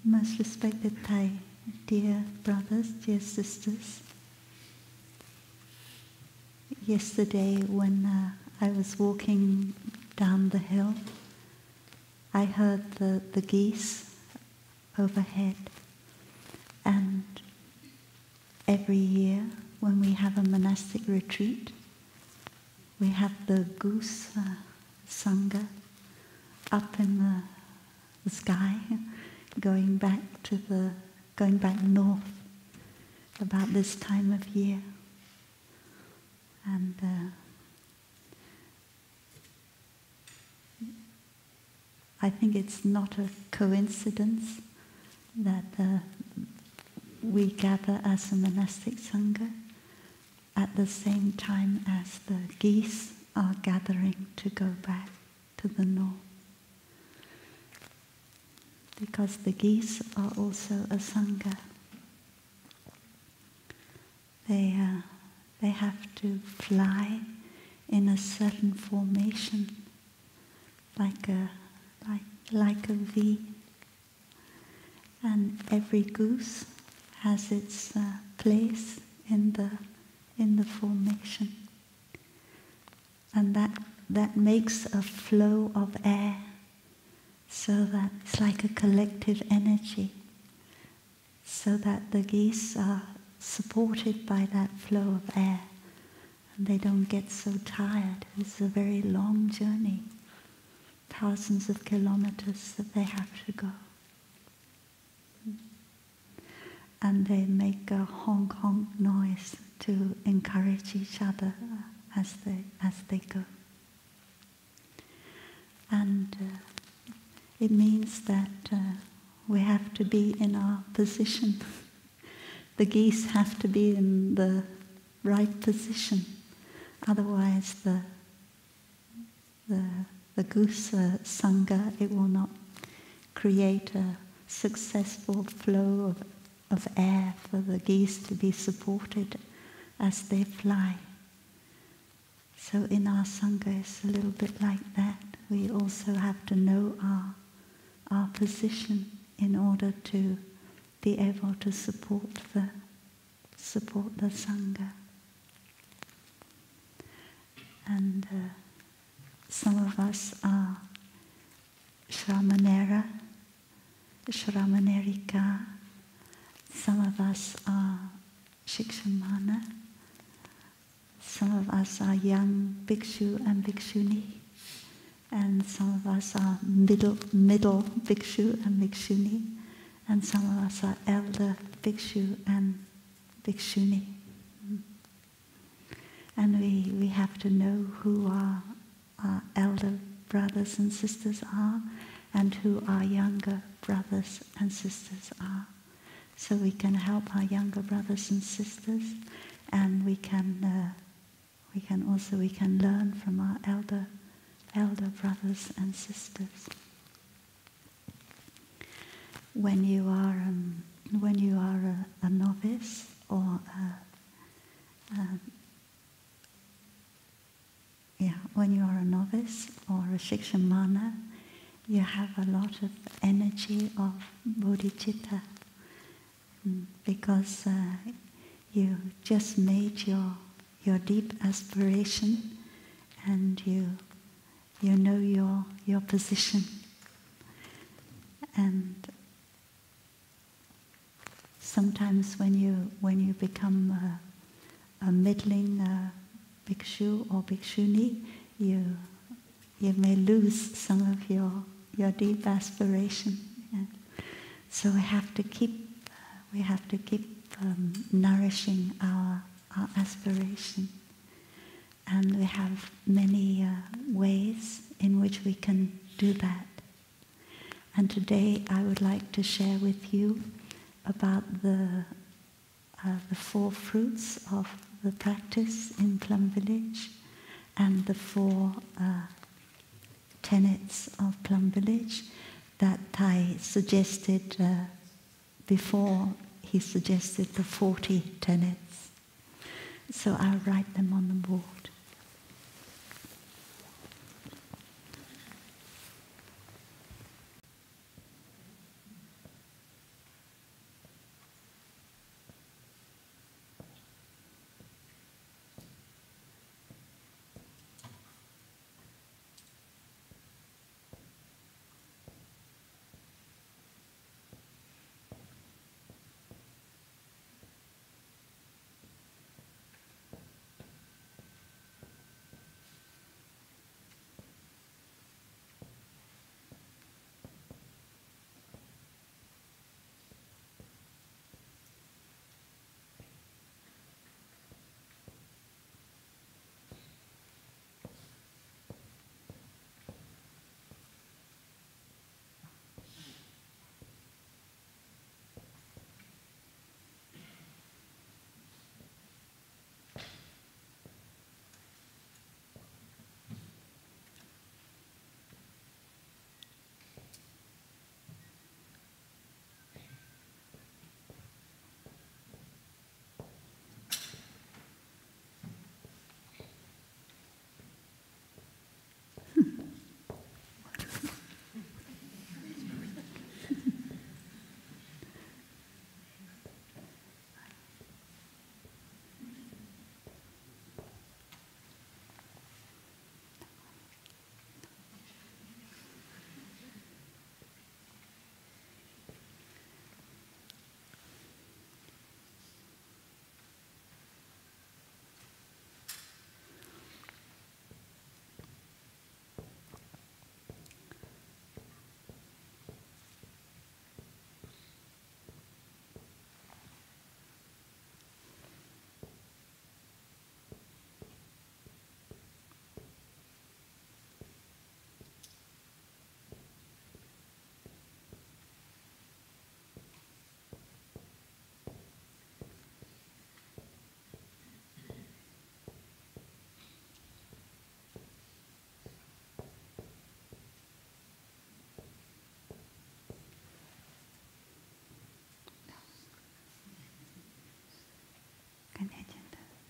Most respected Thai, dear brothers, dear sisters. Yesterday when I was walking down the hill, I heard the geese overhead. And every year when we have a monastic retreat, we have the goose sangha up in the sky, going back north about this time of year. And I think it's not a coincidence that we gather as a monastic sangha at the same time as the geese are gathering to go back to the north. Because the geese are also a sangha. They have to fly in a certain formation, like a V. And every goose has its place in the formation, and that makes a flow of air, so that it's like a collective energy, so that the geese are supported by that flow of air, and they don't get so tired. It's a very long journey, thousands of kilometers that they have to go. And they make a honk honk noise to encourage each other as they go. And it means that we have to be in our position. The geese have to be in the right position, otherwise the goose sangha, it will not create a successful flow of air for the geese to be supported as they fly. So in our sangha it's a little bit like that. We also have to know our position in order to be able to support the sangha. And some of us are Shramanera, Shramanerica. Some of us are Shikshamana. Some of us are young bhikshu and bhikshuni. And some of us are middle bhikshu and bhikshuni. And some of us are elder bhikshu and bhikshuni. And we have to know who our elder brothers and sisters are, and who our younger brothers and sisters are. So we can help our younger brothers and sisters, and we can learn from our elder brothers and sisters. When you are a novice or when you are a novice or a shikshamana, you have a lot of energy of bodhicitta, because you just made your deep aspiration, and you know your position. And sometimes when you become a middling bhikshu or bhikshuni, you may lose some of your deep aspiration. Yeah. So we have to keep nourishing our aspiration, and we have many ways in which we can do that. And today I would like to share with you about the 4 fruits of the practice in Plum Village, and the 4 tenets of Plum Village that Thai suggested before he suggested the 40 tenets. So I'll write them on the board.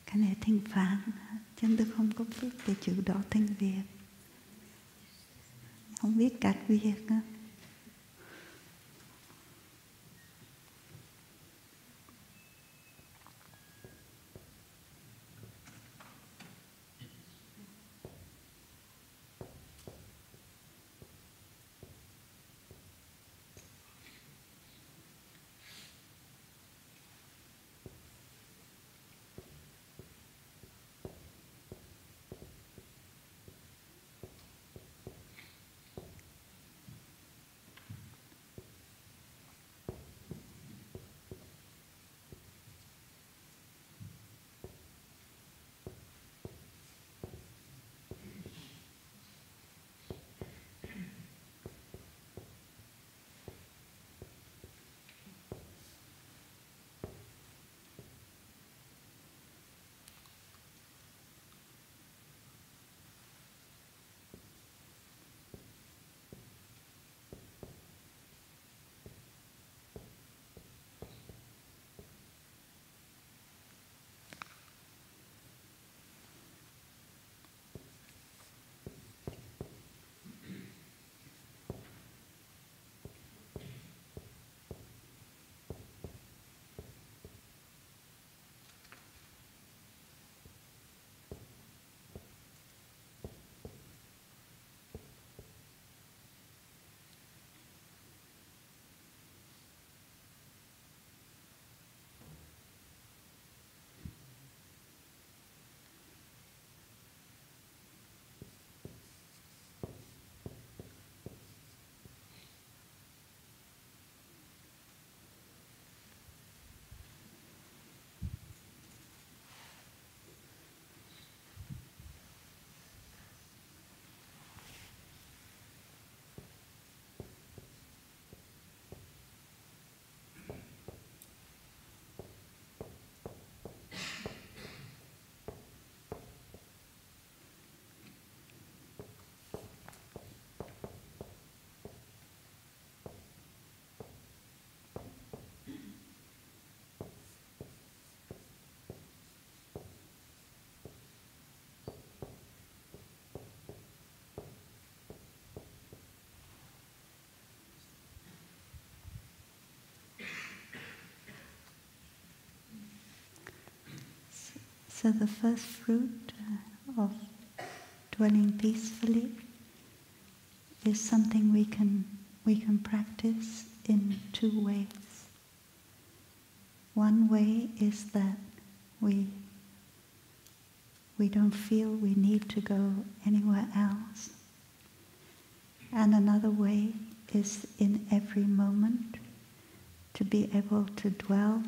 Cái này tiếng Phạn, chân tôi không có biết cái chữ đó tiếng Việt. Không biết các Việt á. So the first fruit of dwelling peacefully is something we can practice in two ways. One way is that we don't feel we need to go anywhere else. And another way is in every moment to be able to dwell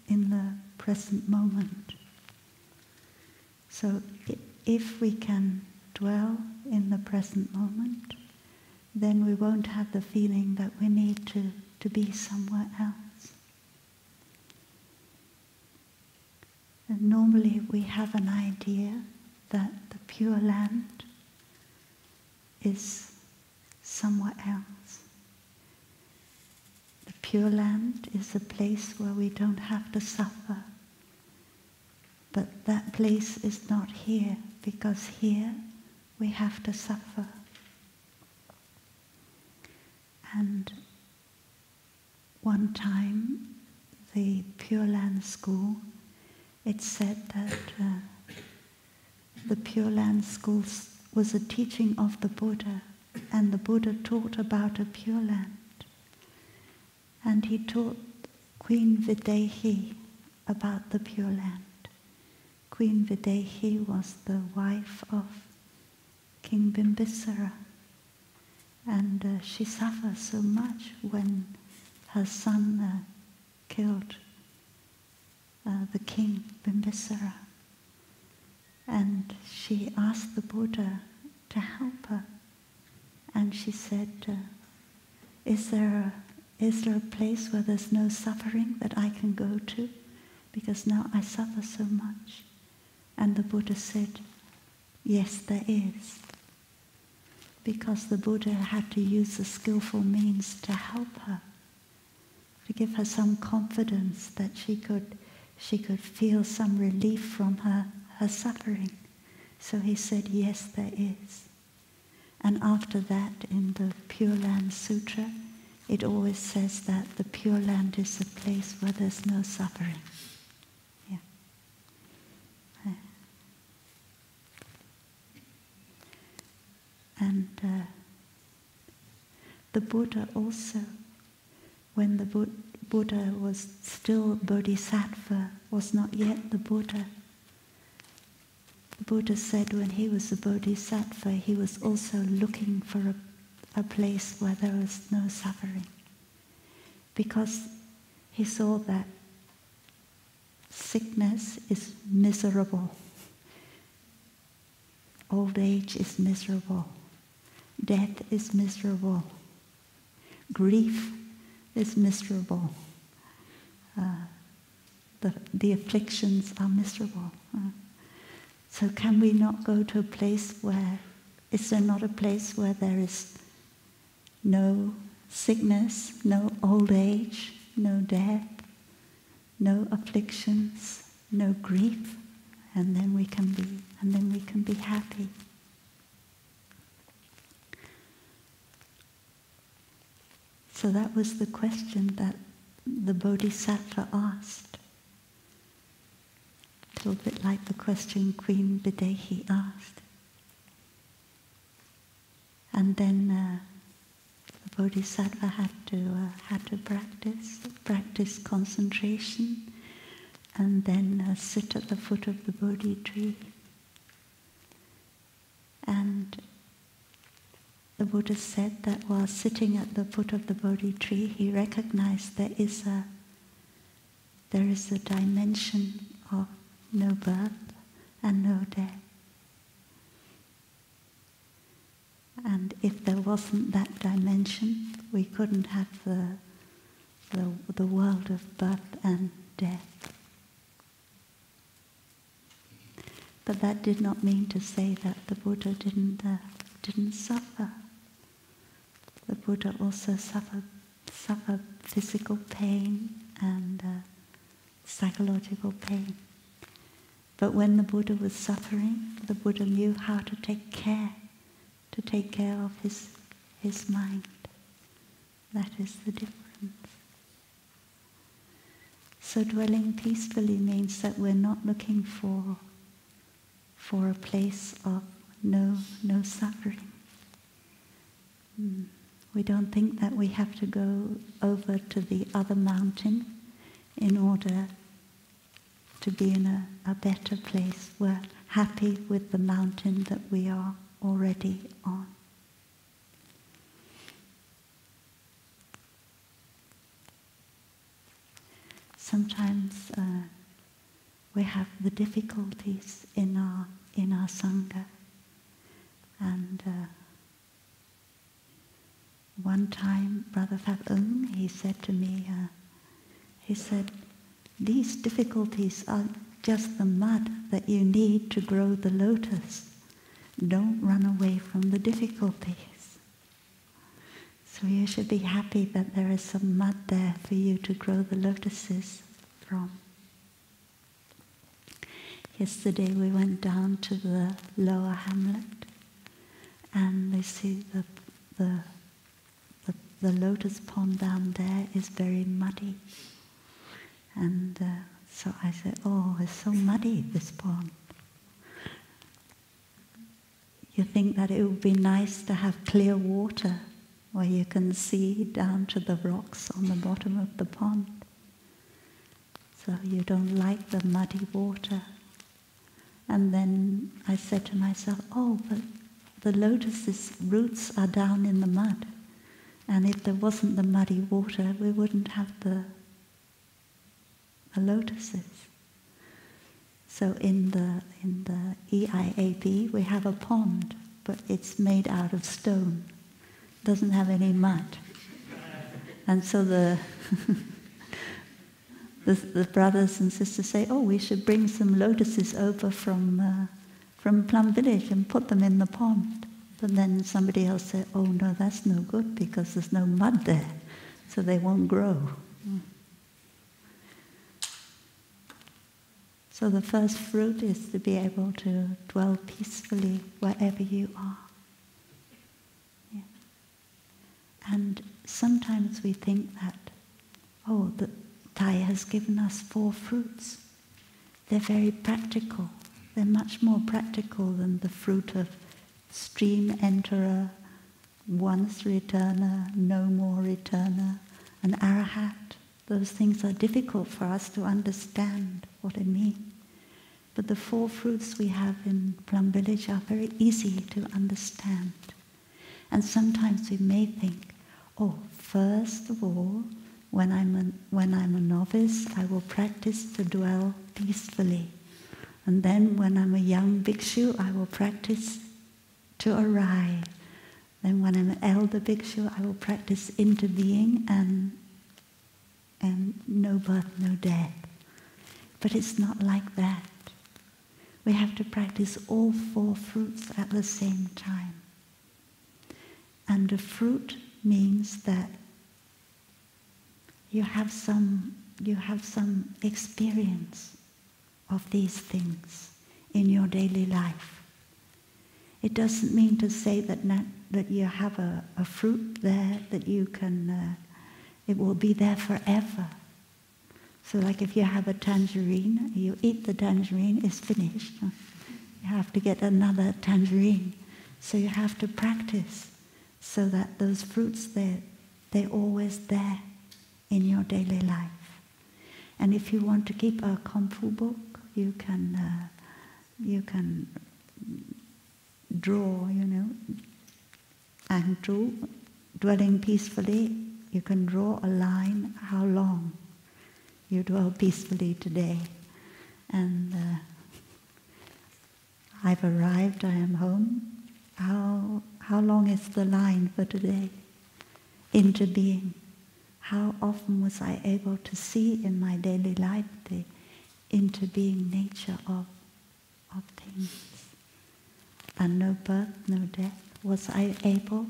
in the present moment. So if we can dwell in the present moment, then we won't have the feeling that we need to be somewhere else. And normally we have an idea that the Pure Land is somewhere else. The Pure Land is a place where we don't have to suffer. But that place is not here, because here we have to suffer. And one time, the Pure Land School, it said that the Pure Land School was a teaching of the Buddha, and the Buddha taught about a Pure Land. And he taught Queen Videhi about the Pure Land. Queen Videhi was the wife of King Bimbisara, and she suffered so much when her son killed the king Bimbisara, and she asked the Buddha to help her, and she said, is there a place where there's no suffering that I can go to, because now I suffer so much? And the Buddha said, yes, there is. Because the Buddha had to use the skillful means to help her, to give her some confidence that she could she could feel some relief from her suffering. So he said, yes, there is. And after that, in the Pure Land Sutra, it always says that the Pure Land is a place where there's no suffering. Yeah. And the Buddha also, when the Buddha was still Bodhisattva, was not yet the Buddha. The Buddha said when he was a Bodhisattva, he was also looking for a place where there was no suffering. Because he saw that sickness is miserable, old age is miserable, death is miserable, grief is miserable, the afflictions are miserable. So can we not go to a place where, is there not a place where there is no sickness, no old age, no death, no afflictions, no grief, and then we can be happy. So that was the question that the Bodhisattva asked. A little bit like the question Queen Videhi asked. And then the Bodhisattva had to practice concentration, and then sit at the foot of the Bodhi tree. And the Buddha said that while sitting at the foot of the Bodhi tree, he recognized there is a dimension of no birth and no death. And if there wasn't that dimension, we couldn't have the world of birth and death. But that did not mean to say that the Buddha didn't suffer. The Buddha also suffered physical pain and psychological pain. But when the Buddha was suffering, the Buddha knew how to take care of his mind. That is the difference. So dwelling peacefully means that we're not looking for a place of no suffering. We don't think that we have to go over to the other mountain in order to be in a better place. We're happy with the mountain that we are already on. Sometimes we have the difficulties in our Sangha, and one time Brother Phap Ung, he said to me, these difficulties are just the mud that you need to grow the lotus. Don't run away from the difficulties. So you should be happy that there is some mud there for you to grow the lotuses from. Yesterday we went down to the lower hamlet, and they see the lotus pond down there is very muddy. And so I said, oh, it's so muddy, this pond. You think that it would be nice to have clear water where you can see down to the rocks on the bottom of the pond. So you don't like the muddy water. And then I said to myself, oh, but the lotus's roots are down in the mud. And if there wasn't the muddy water, we wouldn't have the lotuses. So in the EIAB we have a pond, but it's made out of stone. Doesn't have any mud. And so the brothers and sisters say, oh, we should bring some lotuses over from Plum Village and put them in the pond. But then somebody else said, oh no, that's no good because there's no mud there, so they won't grow. So the first fruit is to be able to dwell peacefully wherever you are. Yeah. And sometimes we think that, oh, the Thai has given us 4 fruits. They're very practical. They're much more practical than the fruit of stream enterer, once returner, no more returner, an arahat. Those things are difficult for us to understand what it means. But the 4 fruits we have in Plum Village are very easy to understand. And sometimes we may think, oh, first of all, when I'm a novice, I will practice to dwell peacefully. And then when I'm a young bhikshu, I will practice to arrive. Then when I'm an elder bhikshu, I will practice interbeing and no birth, no death. But it's not like that. We have to practice all 4 fruits at the same time. And the fruit means that you have some experience of these things in your daily life. It doesn't mean to say that you have a fruit there that you can, it will be there forever. So like if you have a tangerine, you eat the tangerine, it's finished. You have to get another tangerine. So you have to practice so that those fruits, they're always there in your daily life. And if you want to keep a Kongfu book, you can draw, and dwelling peacefully, you can draw a line how long you dwell peacefully today. And I've arrived, I am home. How long is the line for today? Into being. How often was I able to see in my daily life the interbeing nature of things? And no birth, no death. Was I able,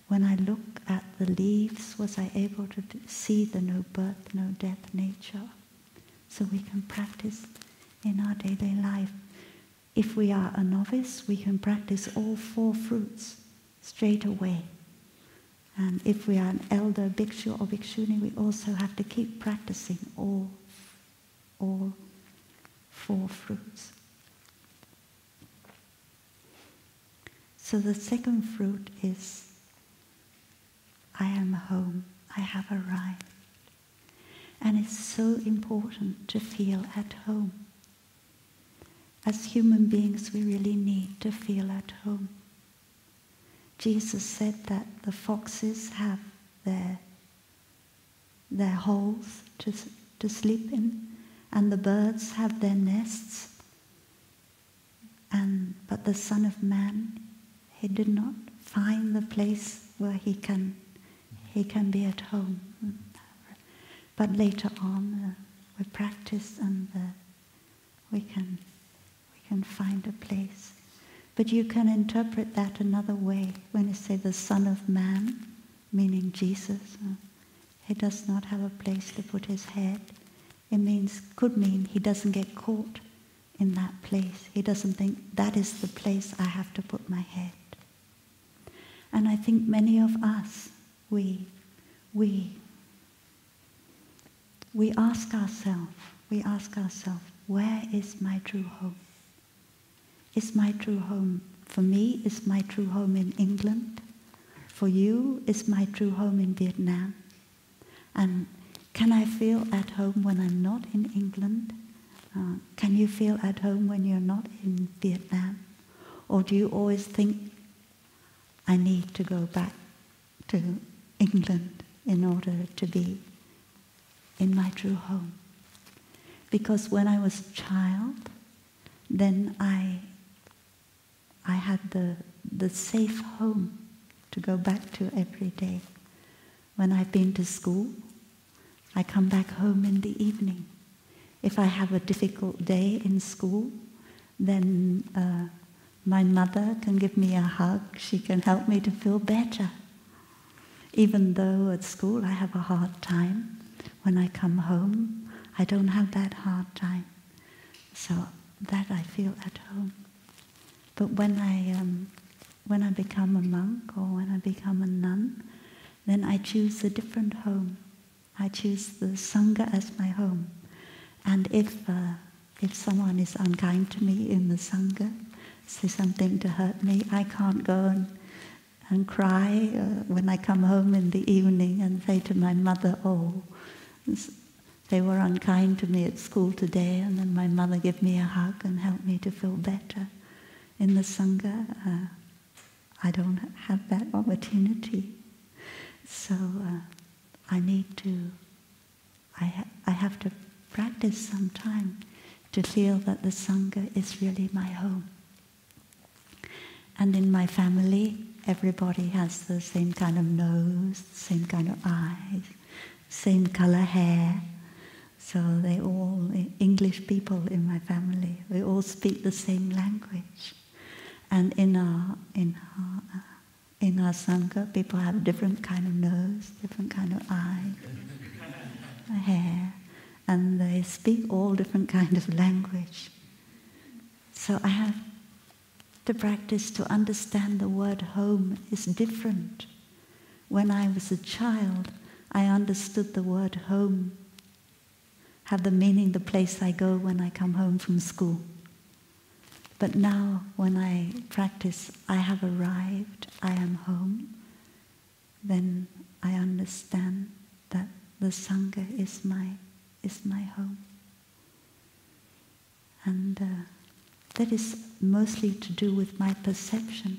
when I look at the leaves, was I able to see the no birth, no death nature? So we can practice in our daily life. If we are a novice, we can practice all 4 fruits straight away. And if we are an elder bhikshu or bhikshuni, we also have to keep practicing all 4 fruits. So the second fruit is, I am home, I have arrived. And it's so important to feel at home. As human beings, we really need to feel at home. Jesus said that the foxes have their holes to sleep in, and the birds have their nests. But the Son of Man, he did not find the place where he can be at home. But later on, we practice and we can find a place. But you can interpret that another way. When you say the Son of Man, meaning Jesus, he does not have a place to put his head. It could mean he doesn't get caught in that place. He doesn't think that is the place I have to put my head. And I think many of us, we ask ourselves, where is my true home? Is my true home, for me, is my true home in England? For you, is my true home in Vietnam? And can I feel at home when I'm not in England? Can you feel at home when you're not in Vietnam? Or do you always think, I need to go back to England in order to be in my true home? Because when I was a child, then I had the safe home to go back to every day. When I've been to school, I come back home in the evening. If I have a difficult day in school, then my mother can give me a hug. She can help me to feel better. Even though at school I have a hard time, when I come home, I don't have that hard time. So that I feel at home. But when I become a monk or when I become a nun, then I choose a different home. I choose the Sangha as my home. And if someone is unkind to me in the Sangha, say something to hurt me, I can't go and cry when I come home in the evening and say to my mother, oh, they were unkind to me at school today, and then my mother give me a hug and help me to feel better. In the Sangha, I don't have that opportunity. So I have to practice some time to feel that the Sangha is really my home. And in my family, everybody has the same kind of nose, same kind of eyes, same color hair. So they all, English people in my family, we all speak the same language. And in our Sangha, people have different kind of nose, different kind of eyes, hair, and they speak all different kind of language. So I have to practice to understand the word home is different. When I was a child, I understood the word home have the meaning the place I go when I come home from school. But now, when I practice, I have arrived, I am home, then I understand that the Sangha is my home. And that is mostly to do with my perception,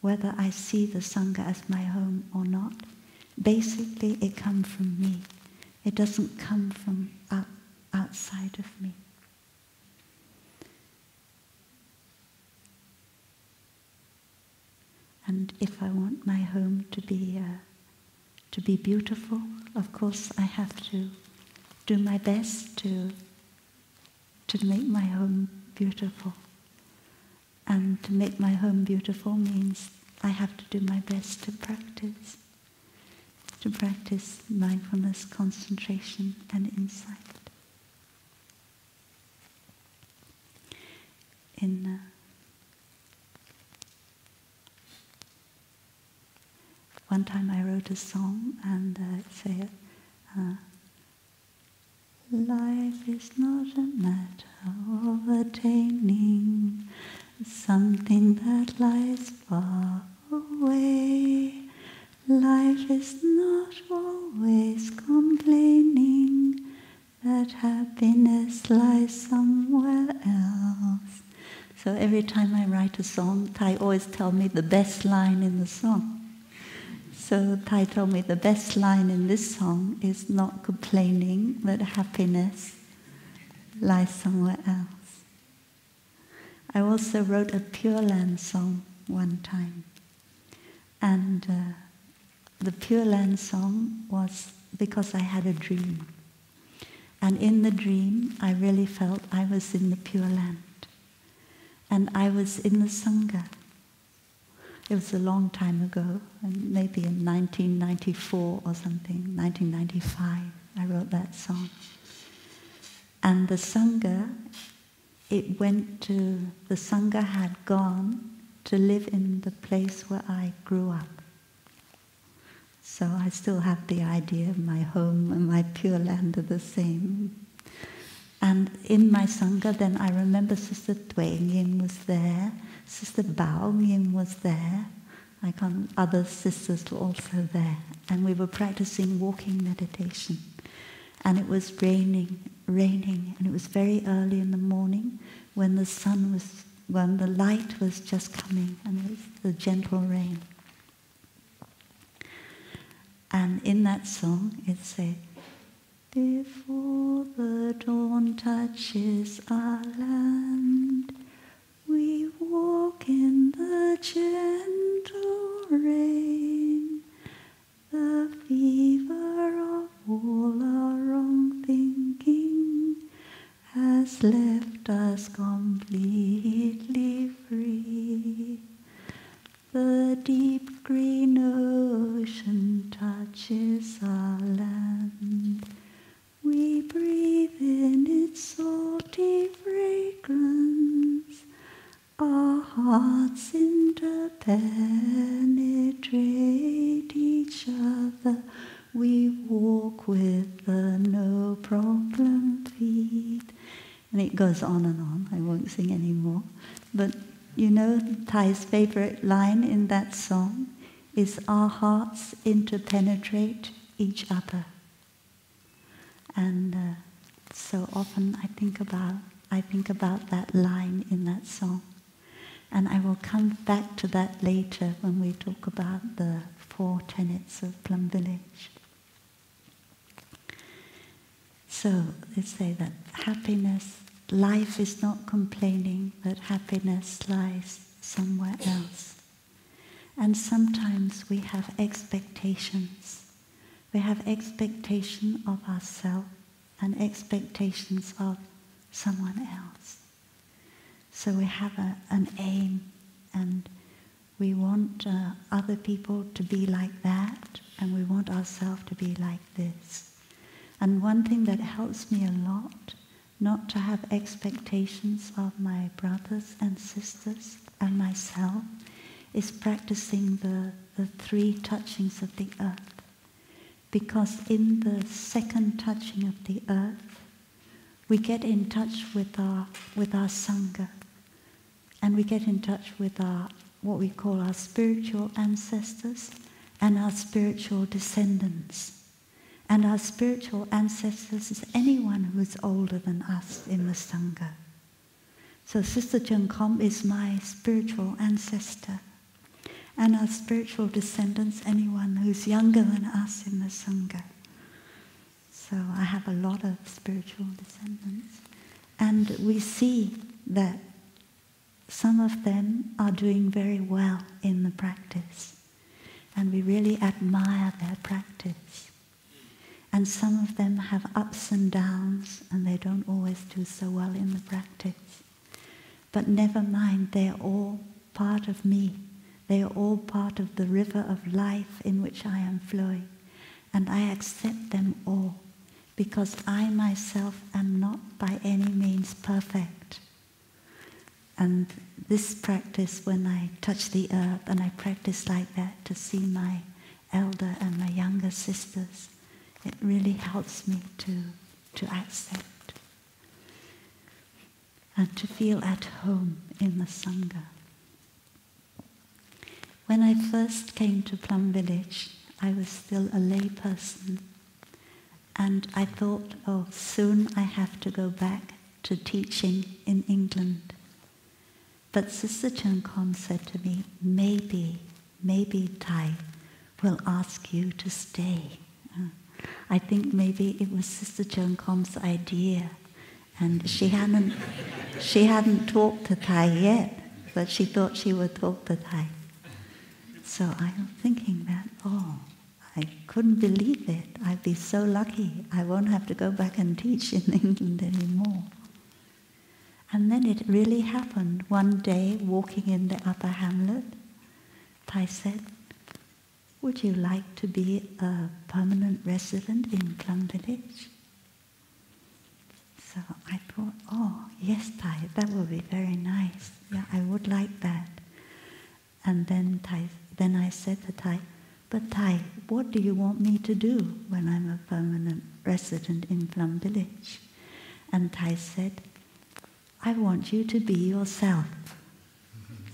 whether I see the Sangha as my home or not. Basically, it comes from me. It doesn't come from outside of me. And if I want my home to be beautiful, of course I have to do my best to make my home beautiful. And to make my home beautiful means I have to do my best to practice mindfulness, concentration, and insight. One time I wrote a song and it said, life is not a matter of attaining something that lies far away. Life is not always complaining that happiness lies somewhere else. So every time I write a song, Thai always tells me the best line in the song. So Thai told me the best line in this song is not complaining that happiness lies somewhere else. I also wrote a Pure Land song one time. And the Pure Land song was because I had a dream. And in the dream, I really felt I was in the Pure Land. And I was in the Sangha. It was a long time ago, maybe in 1994 or something, 1995, I wrote that song. And the Sangha, the Sangha had gone to live in the place where I grew up. So I still have the idea of my home and my Pure Land are the same. And in my Sangha, then I remember Sister Tue Yin was there, Sister Bao Yin was there, other sisters were also there. And we were practicing walking meditation. And it was raining, and it was very early in the morning when the light was just coming, and it was the gentle rain. And in that song it said, before the dawn touches our land, we walk in the gentle rain. The fever of all our wrong thinking has left us completely free. The deep green ocean touches our land. We breathe in its salty fragrance. hearts interpenetrate each other. We walk with the no problem feet. And it goes on and on. I won't sing anymore. But you know, Thai's favorite line in that song is our hearts interpenetrate each other. And so often I think about that line in that song. And I will come back to that later when we talk about the 4 tenets of Plum Village. So they say that happiness, life is not complaining, but happiness lies somewhere else. And sometimes we have expectations. We have expectation of ourselves and expectations of someone else. So we have an aim, and we want other people to be like that, and we want ourselves to be like this. And one thing that helps me a lot, not to have expectations of my brothers and sisters and myself, is practicing the 3 touchings of the earth. Because in the second touching of the earth, we get in touch with our Sangha, and we get in touch with our, what we call our spiritual ancestors and our spiritual descendants. And our spiritual ancestors is anyone who is older than us in the Sangha. So Sister Chân is my spiritual ancestor. And our spiritual descendants, anyone who's younger than us in the Sangha. So I have a lot of spiritual descendants. And we see that some of them are doing very well in the practice. And we really admire their practice. And some of them have ups and downs, and they don't always do so well in the practice. But never mind, they're all part of me. They are all part of the river of life in which I am flowing. And I accept them all, because I myself am not by any means perfect. And this practice, when I touch the earth, and I practice like that to see my elder and my younger sisters, it really helps me to accept and to feel at home in the Sangha. When I first came to Plum Village, I was still a lay person, and I thought, oh, soon I have to go back to teaching in England. But Sister Chân said to me, maybe Thai will ask you to stay. I think maybe it was Sister Chân idea, and she hadn't talked to Thai yet, but she thought she would talk to Thai. So I'm thinking that, oh, I couldn't believe it. I'd be so lucky. I won't have to go back and teach in England anymore. And then it really happened. One day, walking in the upper hamlet, Thai said, would you like to be a permanent resident in Plum Village? So I thought, oh, yes, Thai, that would be very nice. Yeah, I would like that. And then I said to Thai, but Thai, what do you want me to do when I'm a permanent resident in Plum Village? And Thai said, I want you to be yourself.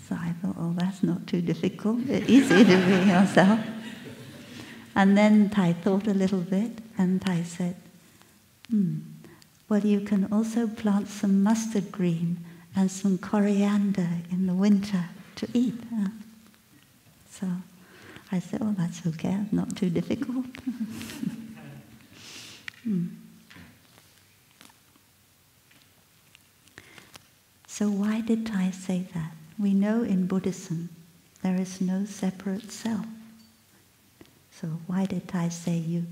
So I thought, oh, that's not too difficult. It's easy to be yourself. And then Thai thought a little bit, and Thai said, well, you can also plant some mustard green and some coriander in the winter to eat. So I said, oh, that's okay, not too difficult. So why did Thai say that? We know in Buddhism there is no separate self. So why did Thai say,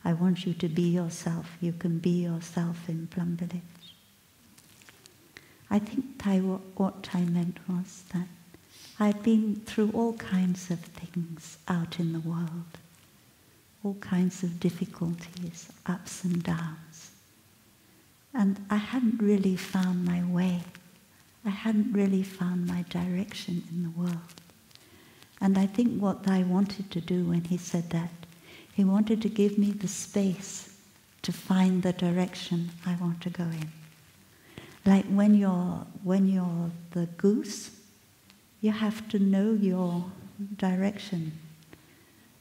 I want you to be yourself, you can be yourself in Plum Village? I think what Thai meant was that I'd been through all kinds of things out in the world, all kinds of difficulties, ups and downs. And I hadn't really found my way. I hadn't really found my direction in the world. And I think what I wanted to do when he said that, he wanted to give me the space to find the direction I want to go in. Like when you're the goose, you have to know your direction.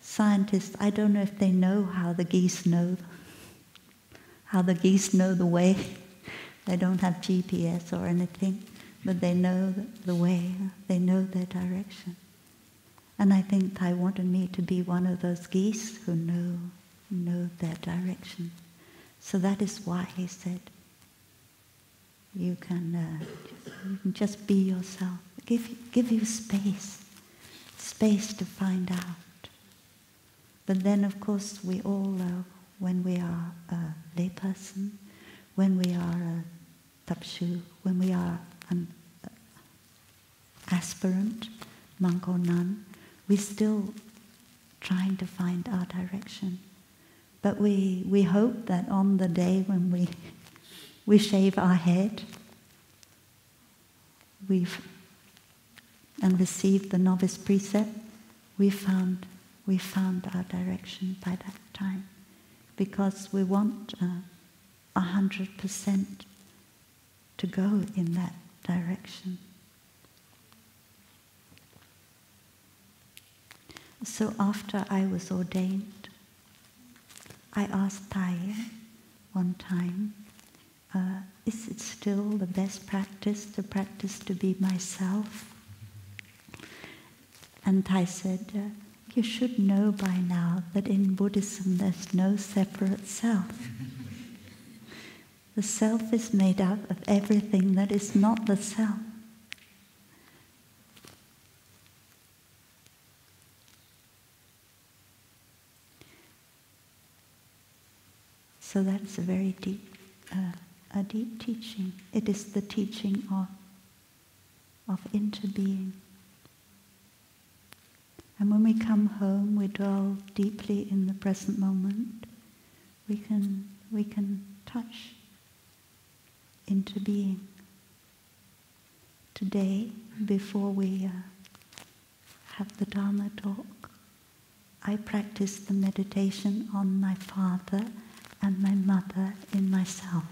Scientists, I don't know if they know how the geese know the way. They don't have GPS or anything, but they know the way, they know their direction. And I think Thai wanted me to be one of those geese who know their direction. So that is why he said, you can just be yourself. Give you space to find out. But then, of course, we all, when we are a layperson, when we are a tapshu, when we are an aspirant, monk or nun, we're still trying to find our direction. But we hope that on the day when we shave our head, and received the novice precept, we found our direction by that time, because we want 100% to go in that direction. So after I was ordained, I asked Thai one time, is it still the best practice to be myself? And Thai said, you should know by now that in Buddhism there's no separate self. The self is made up of everything that is not the self. So that is a very deep teaching. It is the teaching of interbeing. And when we come home, we dwell deeply in the present moment. We can touch interbeing. Today, before we have the Dharma talk, I practiced the meditation on my father and my mother in myself.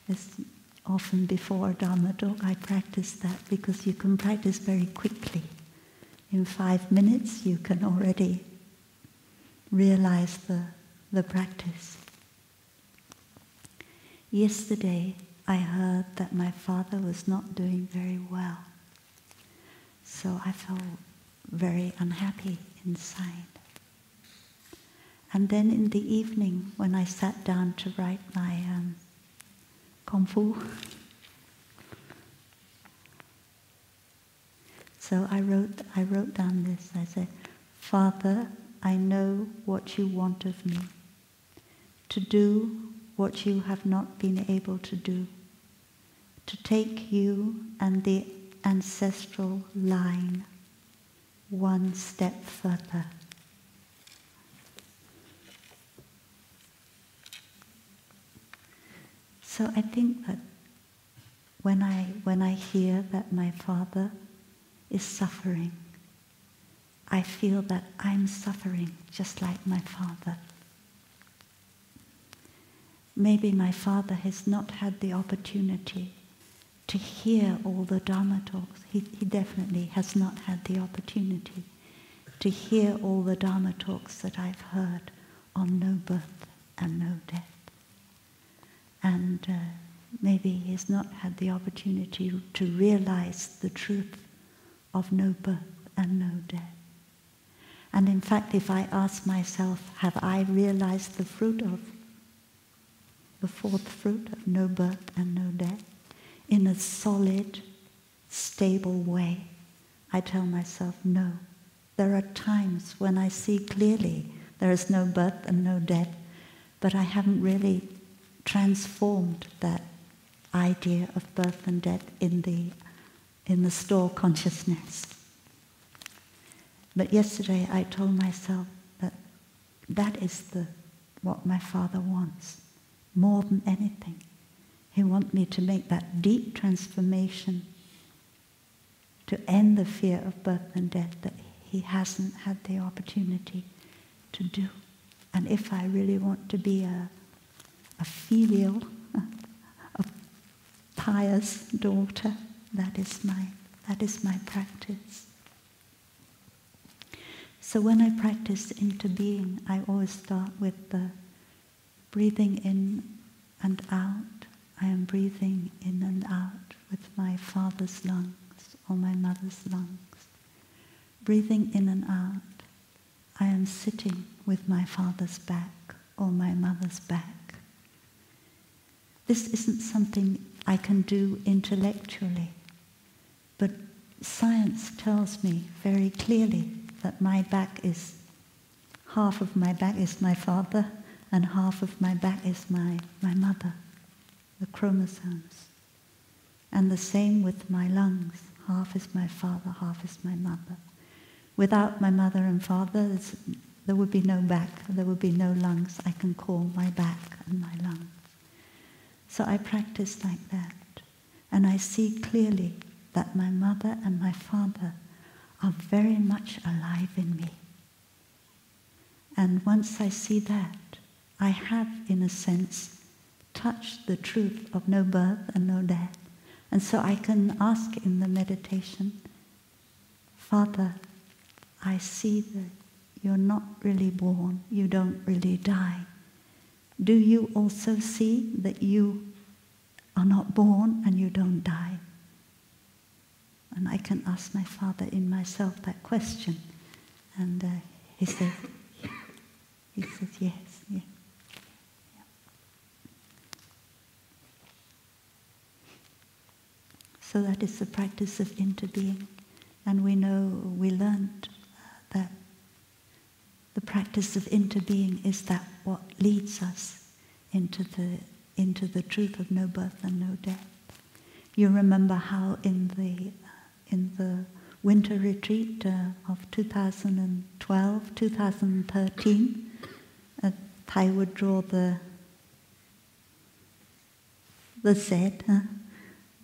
It's often before a Dharma talk I practice that, because you can practice very quickly. In 5 minutes you can already realize the practice. Yesterday I heard that my father was not doing very well. So I felt very unhappy inside. And then in the evening, when I sat down to write my Kongfu, so I wrote down this. I said, Father, I know what you want of me, to do what you have not been able to do, to take you and the ancestral line one step further. So I think that when I hear that my father is suffering, I feel that I'm suffering just like my father. Maybe my father has not had the opportunity to hear all the Dharma talks. He definitely has not had the opportunity to hear all the Dharma talks that I've heard on no birth and no death. And maybe he has not had the opportunity to realize the truth of no birth and no death. And in fact, if I ask myself, have I realized the fourth fruit of no birth and no death in a solid, stable way? I tell myself, no. There are times when I see clearly there is no birth and no death, but I haven't really transformed that idea of birth and death in the store consciousness. But yesterday I told myself that is what my father wants, more than anything. He wants me to make that deep transformation, to end the fear of birth and death that he hasn't had the opportunity to do. And if I really want to be a filial, a pious daughter, that is my practice. So when I practice into being, I always start with the breathing in and out. I am breathing in and out with my father's lungs or my mother's lungs. Breathing in and out, I am sitting with my father's back or my mother's back. This isn't something I can do intellectually, but science tells me very clearly that half of my back is my father and half of my back is my mother, the chromosomes. And the same with my lungs. Half is my father, half is my mother. Without my mother and father, there would be no back, there would be no lungs. I can call my back and my lungs. So I practice like that. And I see clearly that my mother and my father are very much alive in me. And once I see that, I have, in a sense, touched the truth of no birth and no death. And so I can ask in the meditation, Father, I see that you're not really born, you don't really die. Do you also see that you are not born and you don't die? And I can ask my father in myself that question. And he says, yes, yeah. So that is the practice of interbeing. And we learned that the practice of interbeing is that what leads us into the truth of no birth and no death. You remember how in the winter retreat of 2012, 2013, Thai would draw the Z.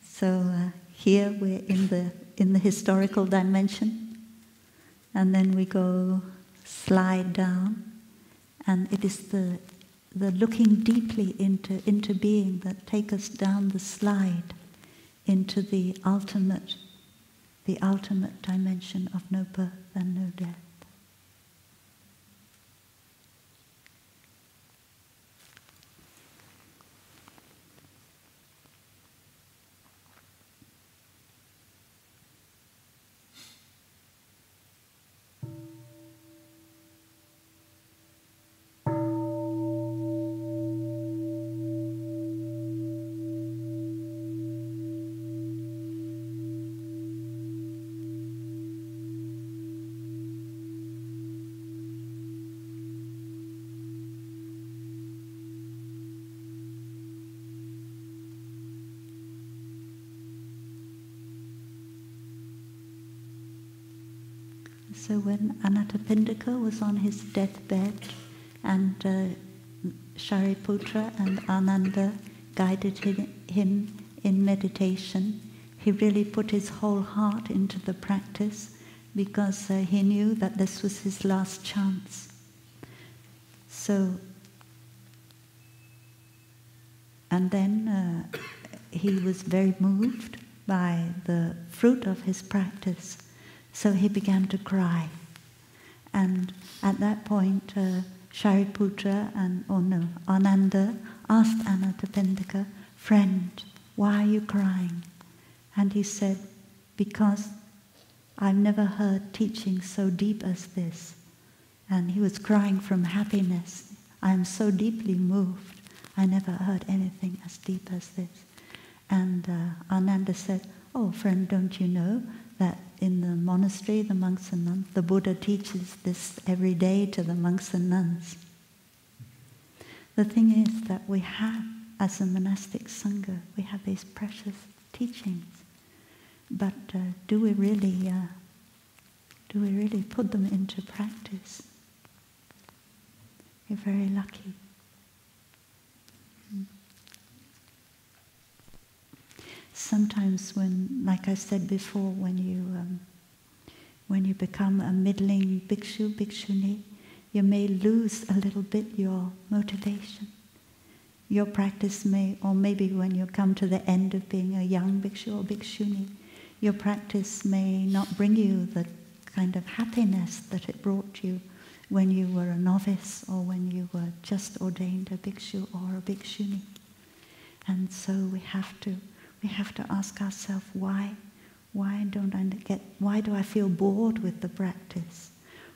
So here we're in the historical dimension, and then we go slide down, and it is the looking deeply into being that take us down the slide into the ultimate dimension of no birth and no death. So when Anathapindika was on his deathbed and Shariputra and Ananda guided him in meditation, he really put his whole heart into the practice because he knew that this was his last chance. So, and then he was very moved by the fruit of his practice. So he began to cry. And at that point, Shariputra Ananda asked Anathapindika, "Friend, why are you crying?" And he said, "Because I've never heard teaching so deep as this." And he was crying from happiness. "I am so deeply moved. I never heard anything as deep as this." And Ananda said, "Oh, friend, don't you know that in the monastery, the monks and nuns, the Buddha teaches this every day to the monks and nuns." The thing is that we have, as a monastic sangha, we have these precious teachings, but do we really put them into practice? You're very lucky. sometimes when, like I said before, when you become a middling bhikshu, bhikshuni, you may lose a little bit your motivation. Your practice may, or maybe when you come to the end of being a young bhikshu or bhikshuni, your practice may not bring you the kind of happiness that it brought you when you were a novice or when you were just ordained a bhikshu or a bhikshuni. And so we have to ask ourselves, why do I feel bored with the practice?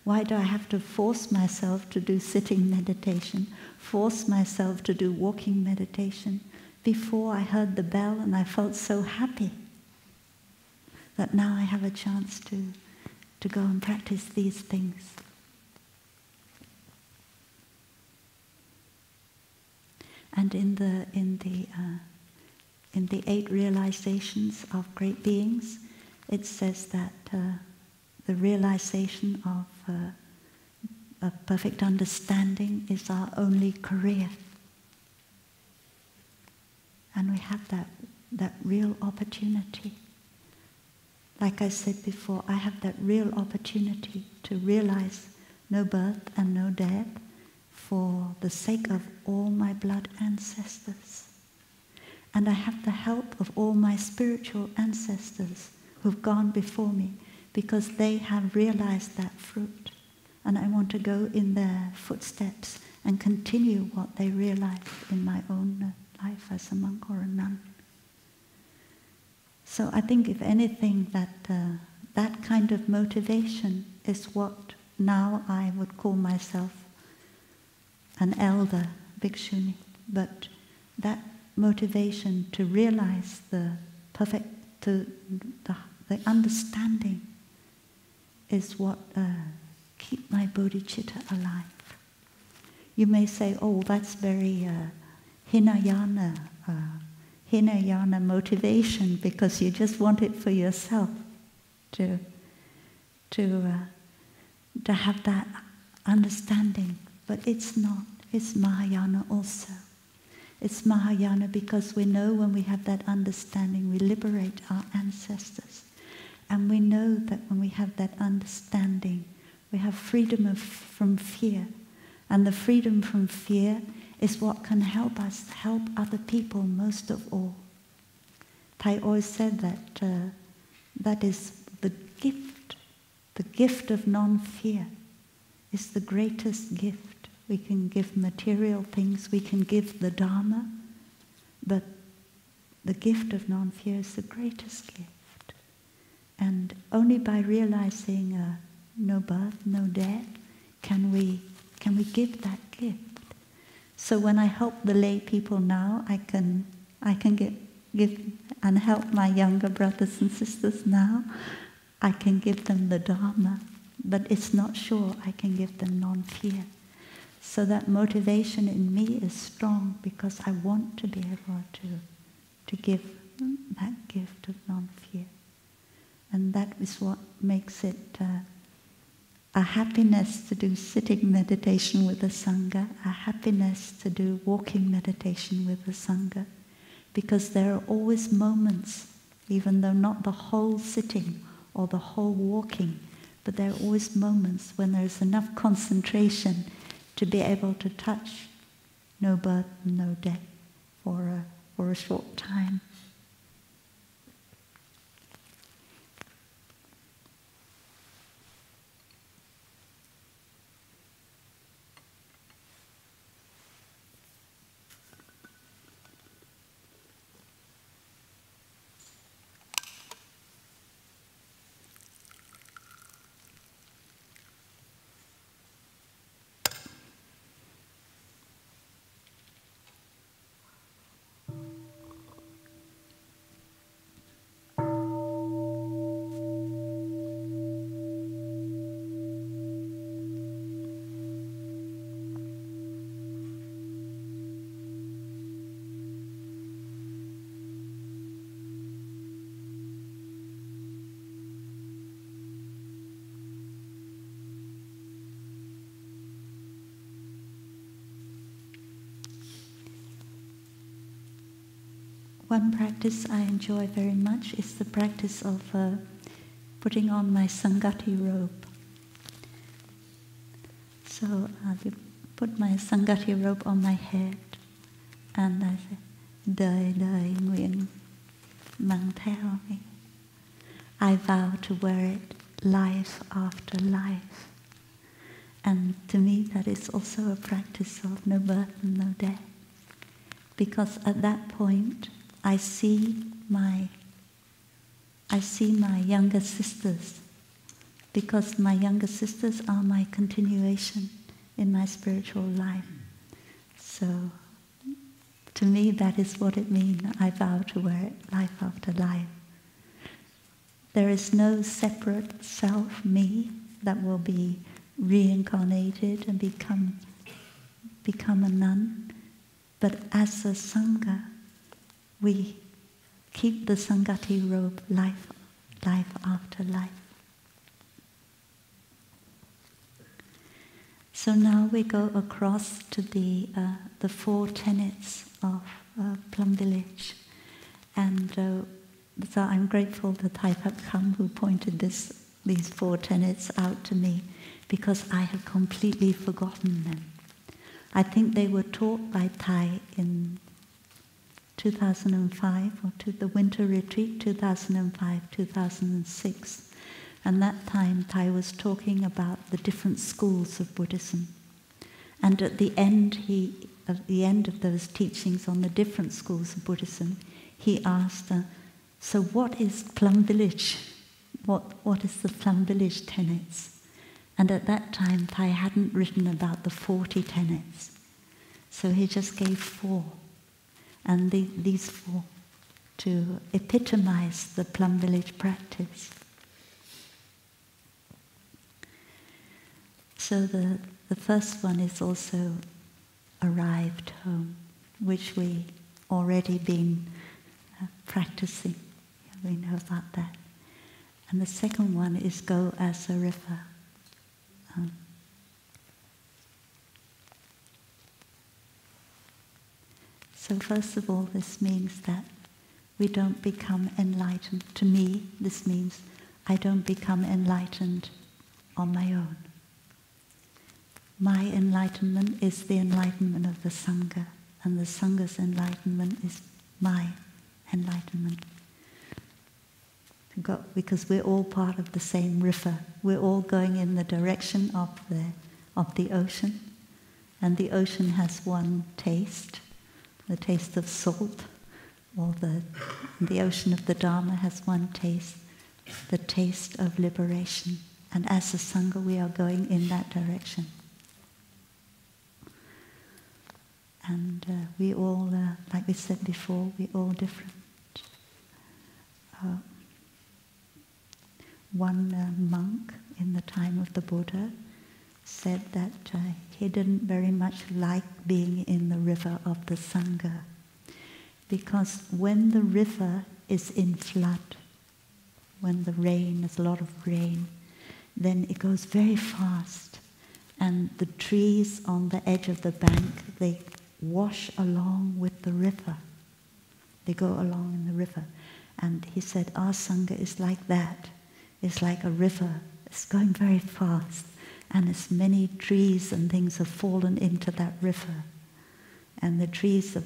Why do I have to force myself to do sitting meditation, force myself to do walking meditation? Before I heard the bell and I felt so happy that now I have a chance to go and practice these things. And in the 8 realizations of great beings, it says that the realization of a perfect understanding is our only career. And we have that real opportunity. Like I said before, I have that real opportunity to realize no birth and no death for the sake of all my blood ancestors. And I have the help of all my spiritual ancestors who've gone before me, because they have realized that fruit. And I want to go in their footsteps and continue what they realized in my own life as a monk or a nun. So I think, if anything, that kind of motivation is what now I would call myself an elder bhikshuni. But that motivation to realize the understanding is what keep my bodhicitta alive. You may say, oh, that's very Hinayana motivation, because you just want it for yourself to have that understanding. But it's not. It's Mahayana also. It's Mahayana because we know when we have that understanding, we liberate our ancestors. And we know that when we have that understanding, we have freedom from fear. And the freedom from fear is what can help us help other people most of all. Thai always said that that is the gift of non-fear is the greatest gift. We can give material things, we can give the Dharma, but the gift of non-fear is the greatest gift. And only by realizing no birth, no death, can we give that gift. So when I help the lay people now, I can give and help my younger brothers and sisters now. I can give them the Dharma, but it's not sure I can give them non-fear. So that motivation in me is strong because I want to be able to give that gift of non-fear. And that is what makes it a happiness to do sitting meditation with the Sangha, a happiness to do walking meditation with the Sangha, because there are always moments, even though not the whole sitting or the whole walking, but there are always moments when there is enough concentration to be able to touch no birth, no death for a short time. one practice I enjoy very much is the practice of putting on my Sangati robe. So I put my Sangati robe on my head and I say, Đời đời nguyện mang theo. I vow to wear it life after life. And to me that is also a practice of no birth and no death. Because at that point I see my younger sisters, because my younger sisters are my continuation in my spiritual life. So to me that is what it means. I vow to wear it life after life. There is no separate self, me, that will be reincarnated and become a nun. But as a Sangha, we keep the Sangati robe life after life. So now we go across to the 4 tenets of Plum Village. And so I'm grateful to Thai Pat Kham who pointed these 4 tenets out to me, because I had completely forgotten them. I think they were taught by Thai in 2005, or to the winter retreat, 2005, 2006. And that time Thai was talking about the different schools of Buddhism. And at the end of those teachings on the different schools of Buddhism, he asked, so what is Plum Village? What is the Plum Village tenets? And at that time, Thai hadn't written about the 40 tenets. So he just gave 4. And these 4 to epitomize the Plum Village practice. So the first one is also arrived home, which we already been practicing. We know about that. And the second one is go as a river. So first of all, this means that we don't become enlightened. To me, this means I don't become enlightened on my own. My enlightenment is the enlightenment of the Sangha, and the Sangha's enlightenment is my enlightenment. Because we're all part of the same river. We're all going in the direction of the ocean, and the ocean has one taste, the taste of salt, or the ocean of the Dharma has one taste, the taste of liberation. And as a Sangha, we are going in that direction. And we all, like we said before, we're all different. One monk in the time of the Buddha said that he didn't very much like being in the river of the Sangha, because when the river is in flood, when there's a lot of rain, then it goes very fast, and the trees on the edge of the bank, they wash along with the river. They go along in the river. And he said, our Sangha is like that. It's like a river. It's going very fast. And as many trees and things have fallen into that river. And the trees of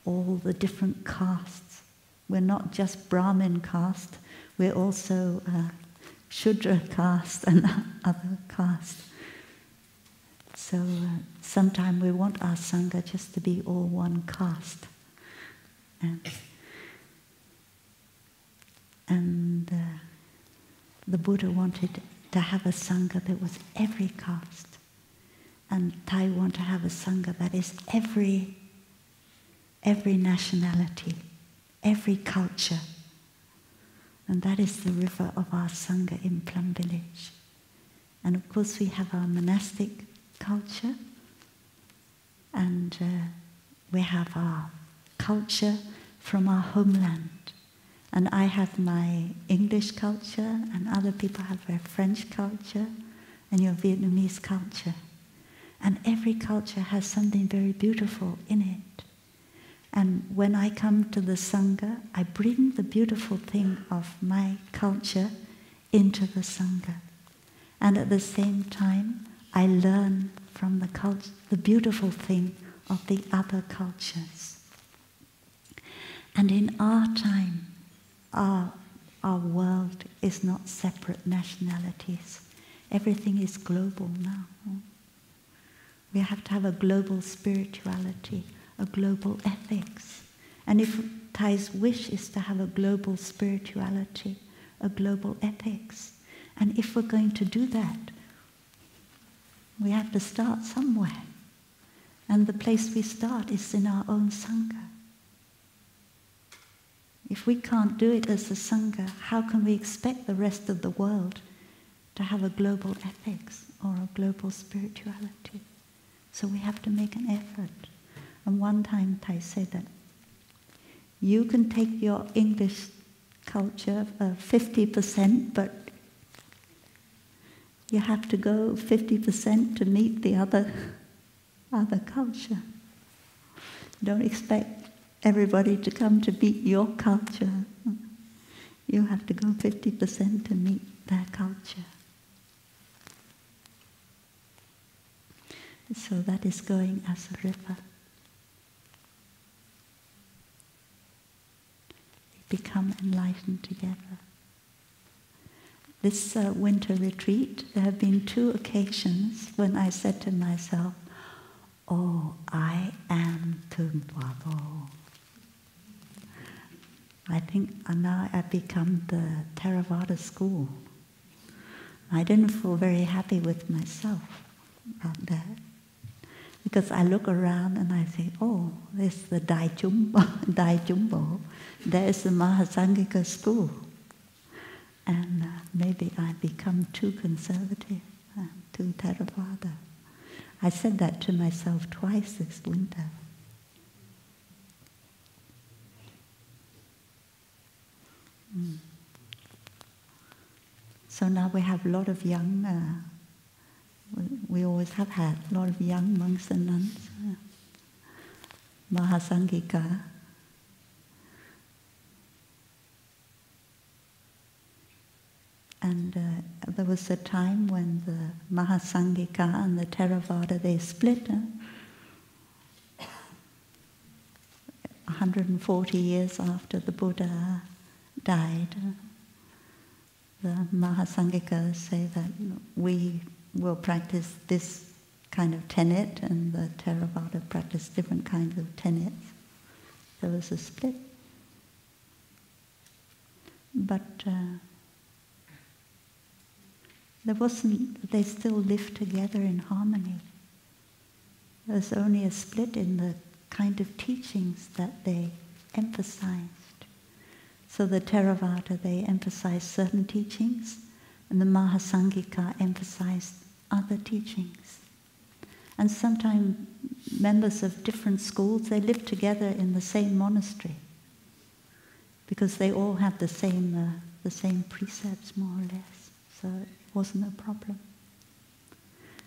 all the different castes. We're not just Brahmin caste. We're also Shudra caste and other castes. So sometimes we want our Sangha just to be all one caste. And the Buddha wanted to have a Sangha that was every caste. And Thai want to have a Sangha that is every nationality, every culture. And that is the river of our Sangha in Plum Village. And of course we have our monastic culture, and we have our culture from our homeland. And I have my English culture, and other people have their French culture, and your Vietnamese culture. And every culture has something very beautiful in it. And when I come to the Sangha, I bring the beautiful thing of my culture into the Sangha. And at the same time, I learn from the beautiful thing of the other cultures. And in our time, our world is not separate nationalities. Everything is global now. We have to have a global spirituality, a global ethics. And if Thai's wish is to have a global spirituality, a global ethics, and if we're going to do that, we have to start somewhere. And the place we start is in our own Sangha. If we can't do it as a Sangha, how can we expect the rest of the world to have a global ethics or a global spirituality? So we have to make an effort. And one time Thai said that you can take your English culture 50%, but you have to go 50% to meet the other culture. Don't expect everybody to come to meet your culture. You have to go 50% to meet their culture. So that is going as a river. We become enlightened together. This winter retreat, there have been 2 occasions when I said to myself, oh, I am Thương Tòa Bồ. I think now I've become the Theravada school. I didn't feel very happy with myself about that. Because I look around and I say, oh, this is the Dai Chumbo. There is the Mahasangika school. And maybe I become too conservative, too Theravada. I said that to myself twice this winter. So now we have a lot of young, we always have had a lot of young monks and nuns, Mahasangika. And there was a time when the Mahasangika and the Theravada, they split. 140 years after the Buddha died, the Mahasangika say that we will practice this kind of tenet, and the Theravada practice different kinds of tenets. There was a split. But there wasn't, they still lived together in harmony. There was only a split in the kind of teachings that they emphasized. So the Theravada, they emphasized certain teachings, and the Mahasangika emphasized other teachings. And sometimes members of different schools, they lived together in the same monastery because they all had the same precepts, more or less. So it wasn't a problem.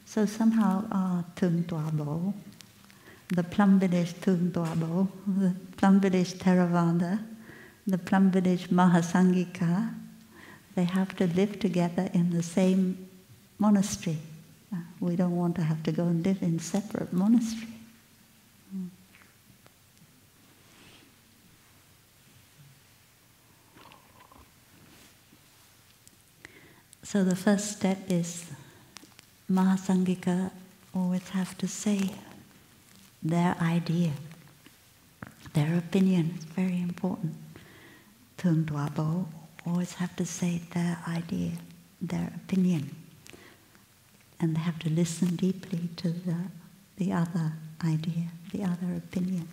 So somehow Thương Tòa Bồ, the Plum village Thương Tòa Bồ, the Plum village Theravada, the Plum village Mahasangika, they have to live together in the same monastery. We don't want to have to go and live in separate monasteries. So the first step is Mahasangika always have to say their idea, their opinion. It's very important. Thương Tòa Bồ always have to say their idea, their opinion. And they have to listen deeply to the other idea, the other opinion.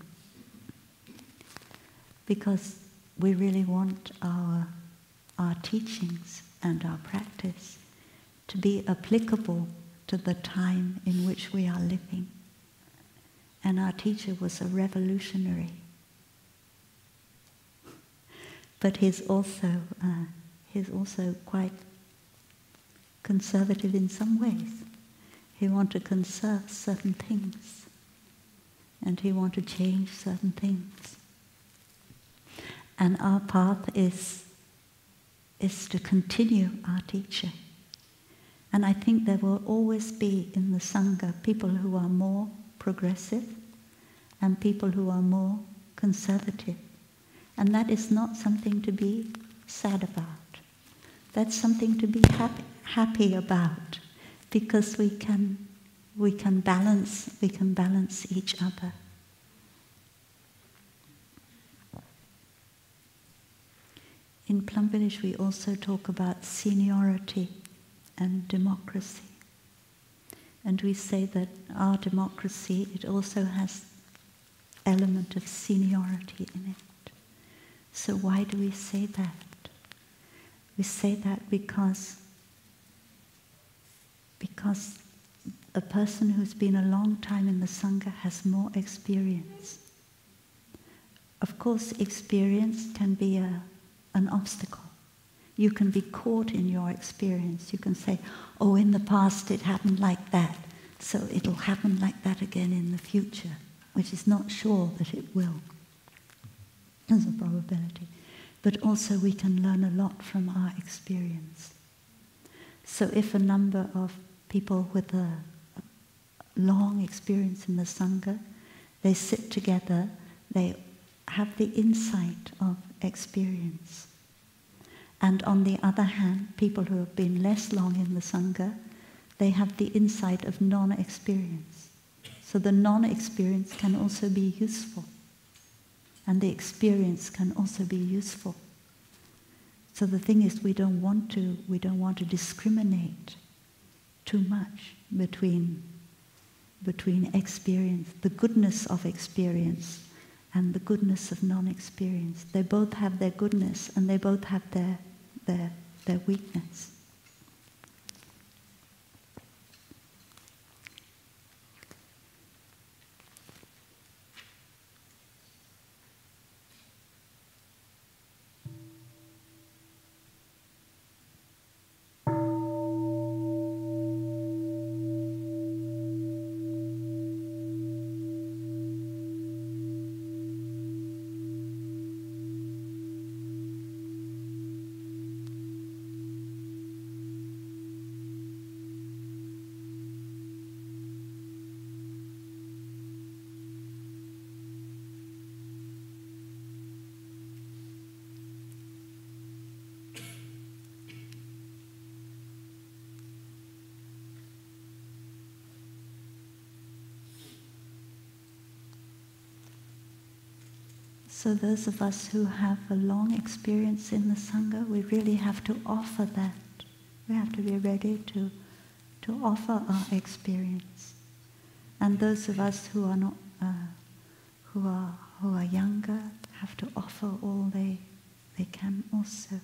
Because we really want our teachings and our practice to be applicable to the time in which we are living. And our teacher was a revolutionary. But he's also quite conservative in some ways. He wanted to conserve certain things. and we want to change certain things. And our path is to continue our teaching. And I think there will always be in the Sangha people who are more progressive and people who are more conservative. And that is not something to be sad about. That's something to be happy about, because we can balance each other. In Plum Village we also talk about seniority and democracy. And we say that our democracy, it also has element of seniority in it. So why do we say that? We say that because a person who's been a long time in the Sangha has more experience. Of course, experience can be an obstacle. You can be caught in your experience. You can say, oh, in the past it happened like that, so it'll happen like that again in the future, which is not sure that it will. There's a probability. But also we can learn a lot from our experience. So if a number of people with a long experience in the Sangha, they sit together, they have the insight of experience. And on the other hand, people who have been less long in the Sangha, they have the insight of non-experience. So the non-experience can also be useful, and the experience can also be useful. So the thing is, we don't want to discriminate too much between experience, the goodness of experience, and the goodness of non-experience. They both have their goodness, and they both have their weakness. So those of us who have a long experience in the Sangha, we really have to offer that. We have to be ready to offer our experience. And those of us who are not, who are younger, have to offer all they can also.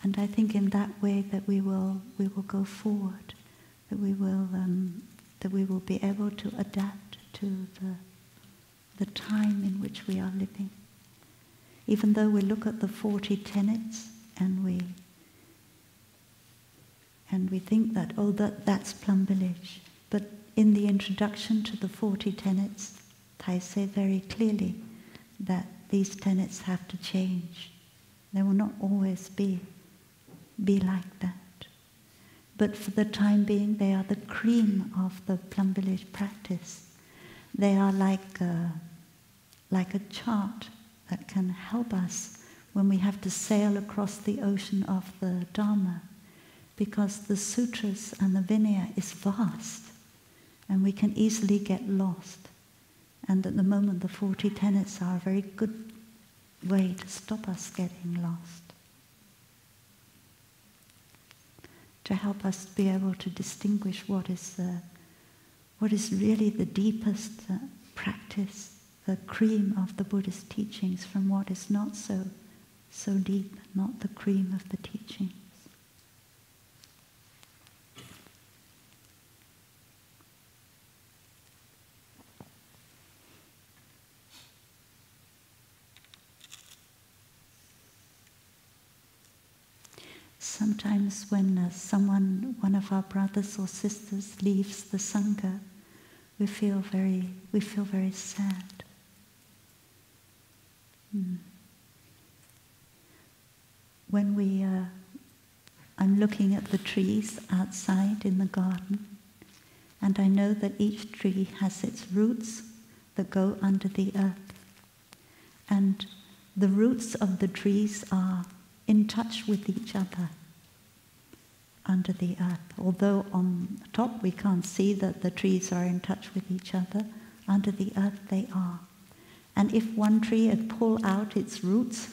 And I think in that way that we will go forward, that we will be able to adapt to the time in which we are living. Even though we look at the 40 tenets and we think that, oh, that's Plum Village. But in the introduction to the 40 tenets, Thai say very clearly that these tenets have to change. They will not always be like that. But for the time being, they are the cream of the Plum Village practice. They are like a chart that can help us when we have to sail across the ocean of the Dharma, because the sutras and the Vinaya is vast, and we can easily get lost. And at the moment, the 40 tenets are a very good way to stop us getting lost, to help us be able to distinguish what is really the deepest practice, the cream of the Buddhist teachings, from what is not so deep, not the cream of the teachings. sometimes when one of our brothers or sisters leaves the Sangha, we feel very sad. When I'm looking at the trees outside in the garden, and I know that each tree has its roots that go under the earth. And the roots of the trees are in touch with each other under the earth. Although on top we can't see that the trees are in touch with each other, under the earth they are. And if one tree had pulled out its roots,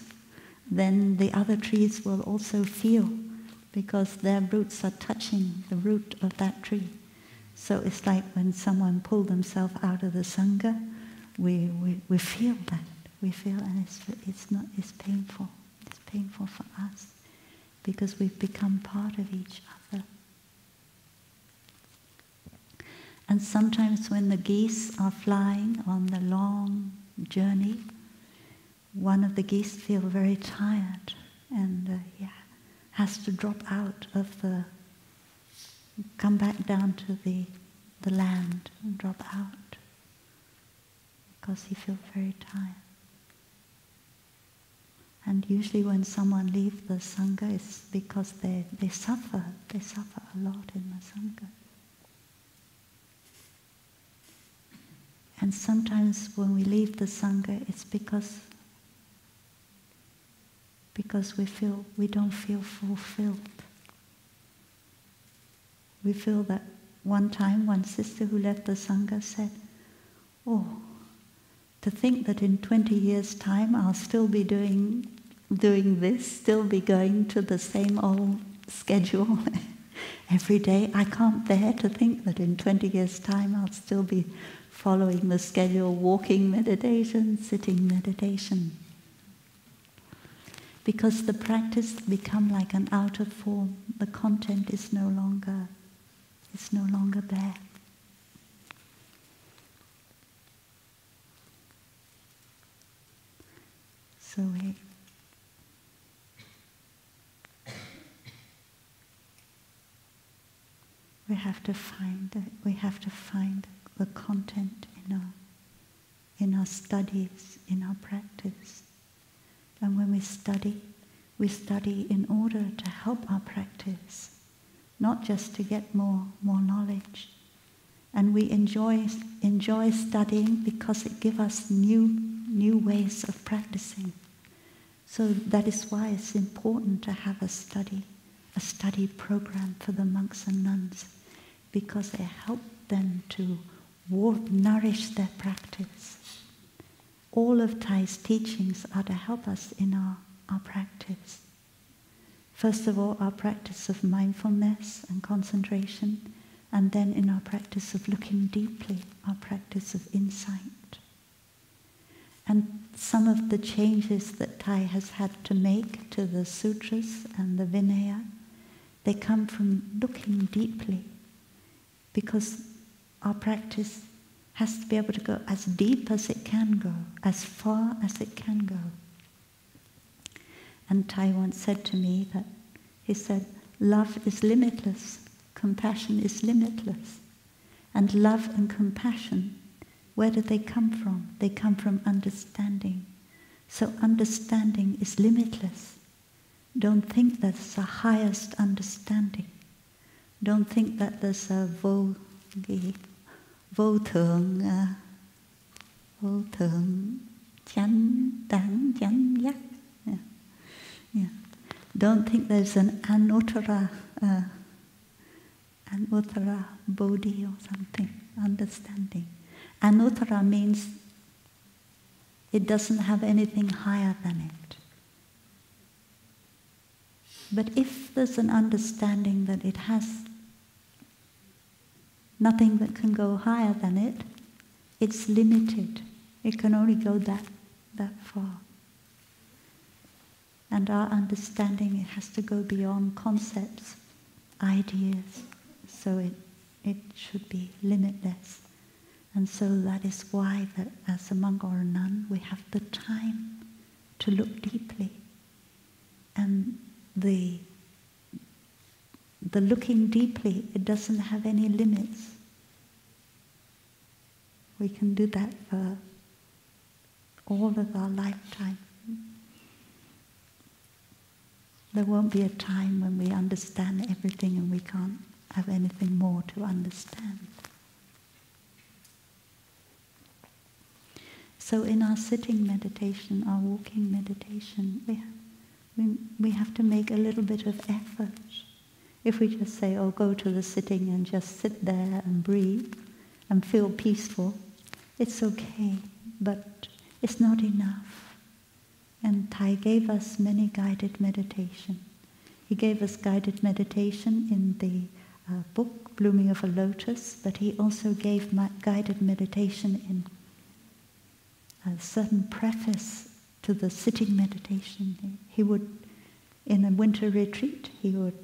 then the other trees will also feel, because their roots are touching the root of that tree. So it's like when someone pulled themselves out of the Sangha, we feel that. We feel, and it's painful. It's painful for us, because we've become part of each other. And sometimes when the geese are flying on the long journey, one of the geese feel very tired and has to drop out of come back down to the land and drop out because he feels very tired. And usually when someone leaves the Sangha, it's because they suffer. They suffer a lot in the Sangha. And sometimes when we leave the Sangha, it's because we don't feel fulfilled. We feel that one time, one sister who left the Sangha said, "Oh, to think that in 20 years' time I'll still be doing this, still be going to the same old schedule every day. I can't bear to think that in 20 years' time I'll still be following the schedule, walking meditation, sitting meditation." Because the practice become like an outer form. The content is no longer there. So we have to find the content in our studies, in our practice. And when we study in order to help our practice, not just to get more knowledge. And we enjoy studying because it gives us new ways of practicing. So that is why it's important to have a study program for the monks and nuns, because it helps them to nourish their practice. All of Thay's teachings are to help us in our practice. First of all, our practice of mindfulness and concentration, and then in our practice of looking deeply, our practice of insight. And some of the changes that Thay has had to make to the sutras and the Vinaya, they come from looking deeply, because our practice has to be able to go as deep as it can go, as far as it can go. And Thay once said to me that, he said, love is limitless, compassion is limitless. And love and compassion, where do they come from? They come from understanding. So understanding is limitless. Don't think that's the highest understanding. Don't think that there's a vô thượng chánh đẳng chánh giác. Yeah. Don't think there's an anuttara bodhi or something, understanding. Anuttara means it doesn't have anything higher than it. But if there's an understanding that it has nothing that can go higher than it, it's limited. It can only go that far. And our understanding, it has to go beyond concepts, ideas, so it should be limitless. And so that is why that as a monk or a nun, we have the time to look deeply. And the the looking deeply, it doesn't have any limits. We can do that for all of our lifetime. There won't be a time when we understand everything and we can't have anything more to understand. So in our sitting meditation, our walking meditation, we have to make a little bit of effort. If we just say, oh, go to the sitting and just sit there and breathe and feel peaceful, it's okay, but it's not enough. And Thai gave us many guided meditation. He gave us guided meditation in the book, Blooming of a Lotus, but he also gave guided meditation in a certain preface to the sitting meditation. He would, in a winter retreat, he would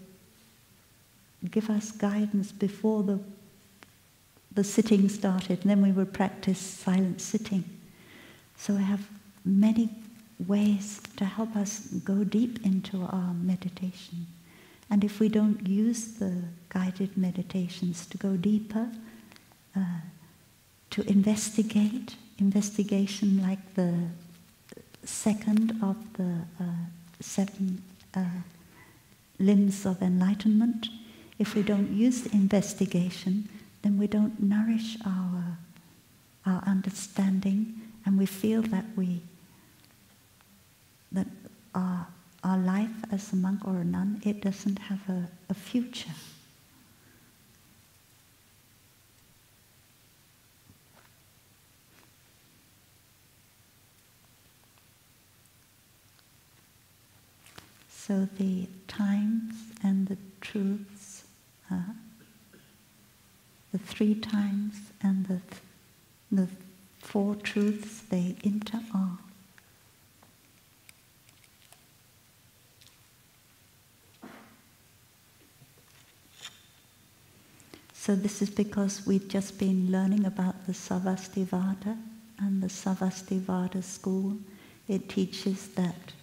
give us guidance before the sitting started, and then we would practice silent sitting. So I have many ways to help us go deep into our meditation. And if we don't use the guided meditations to go deeper, to investigation like the second of the 7 limbs of enlightenment, if we don't use the investigation, then we don't nourish our understanding, and we feel that our life as a monk or a nun, it doesn't have a future. So the times and the truths, the 3 times and the 4 truths, they inter-are. So this is because we've just been learning about the Sarvastivada, and the Sarvastivada school, it teaches that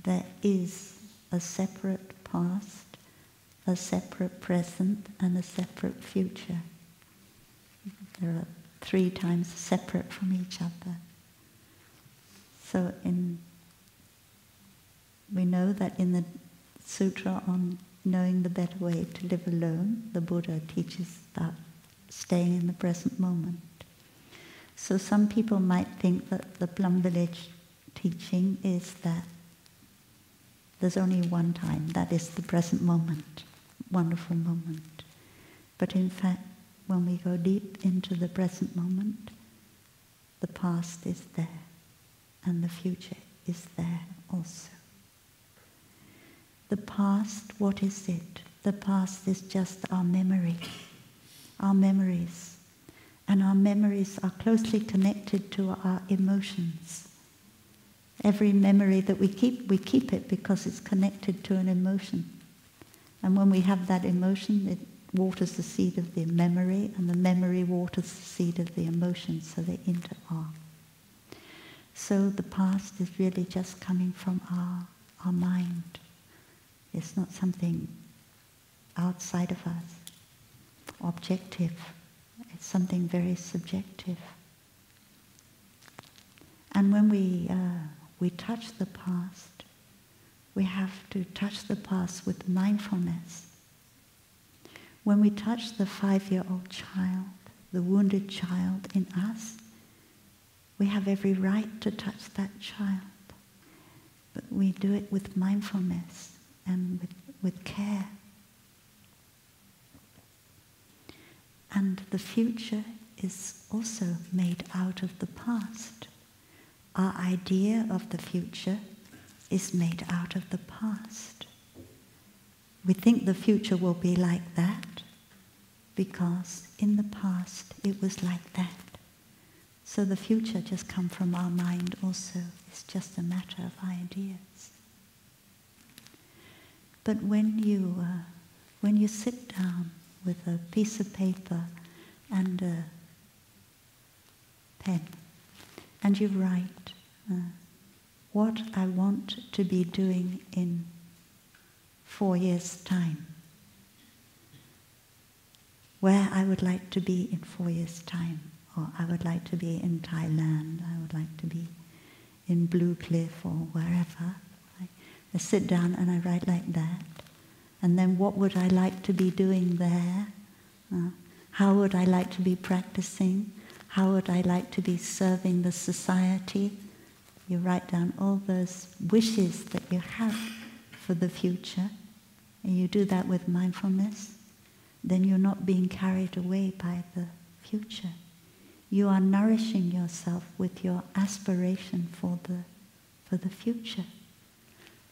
there is a separate past, a separate present, and a separate future. There are 3 times separate from each other. So we know that in the Sutra on knowing the better way to live alone, the Buddha teaches about staying in the present moment. So some people might think that the Plum Village teaching is that there's only one time, that is the present moment, wonderful moment. But in fact, when we go deep into the present moment, the past is there and the future is there also. The past, what is it? The past is just our memory, our memories. And our memories are closely connected to our emotions. Every memory that we keep it because it's connected to an emotion. And when we have that emotion, it waters the seed of the memory, and the memory waters the seed of the emotion, so they inter-are. So the past is really just coming from our mind. It's not something outside of us, objective. It's something very subjective. And when we touch the past, we have to touch the past with mindfulness. When we touch the 5-year-old child, the wounded child in us, we have every right to touch that child. But we do it with mindfulness and with care. And the future is also made out of the past. Our idea of the future is made out of the past. We think the future will be like that because in the past it was like that. So the future just comes from our mind also. It's just a matter of ideas. But when you sit down with a piece of paper and a pen, and you write, what I want to be doing in 4 years' time. Where I would like to be in 4 years' time. Or I would like to be in Thailand, I would like to be in Blue Cliff or wherever. I sit down and I write like that. And then what would I like to be doing there? How would I like to be practicing? How would I like to be serving the society? You write down all those wishes that you have for the future, and you do that with mindfulness. Then you're not being carried away by the future. You are nourishing yourself with your aspiration for the future.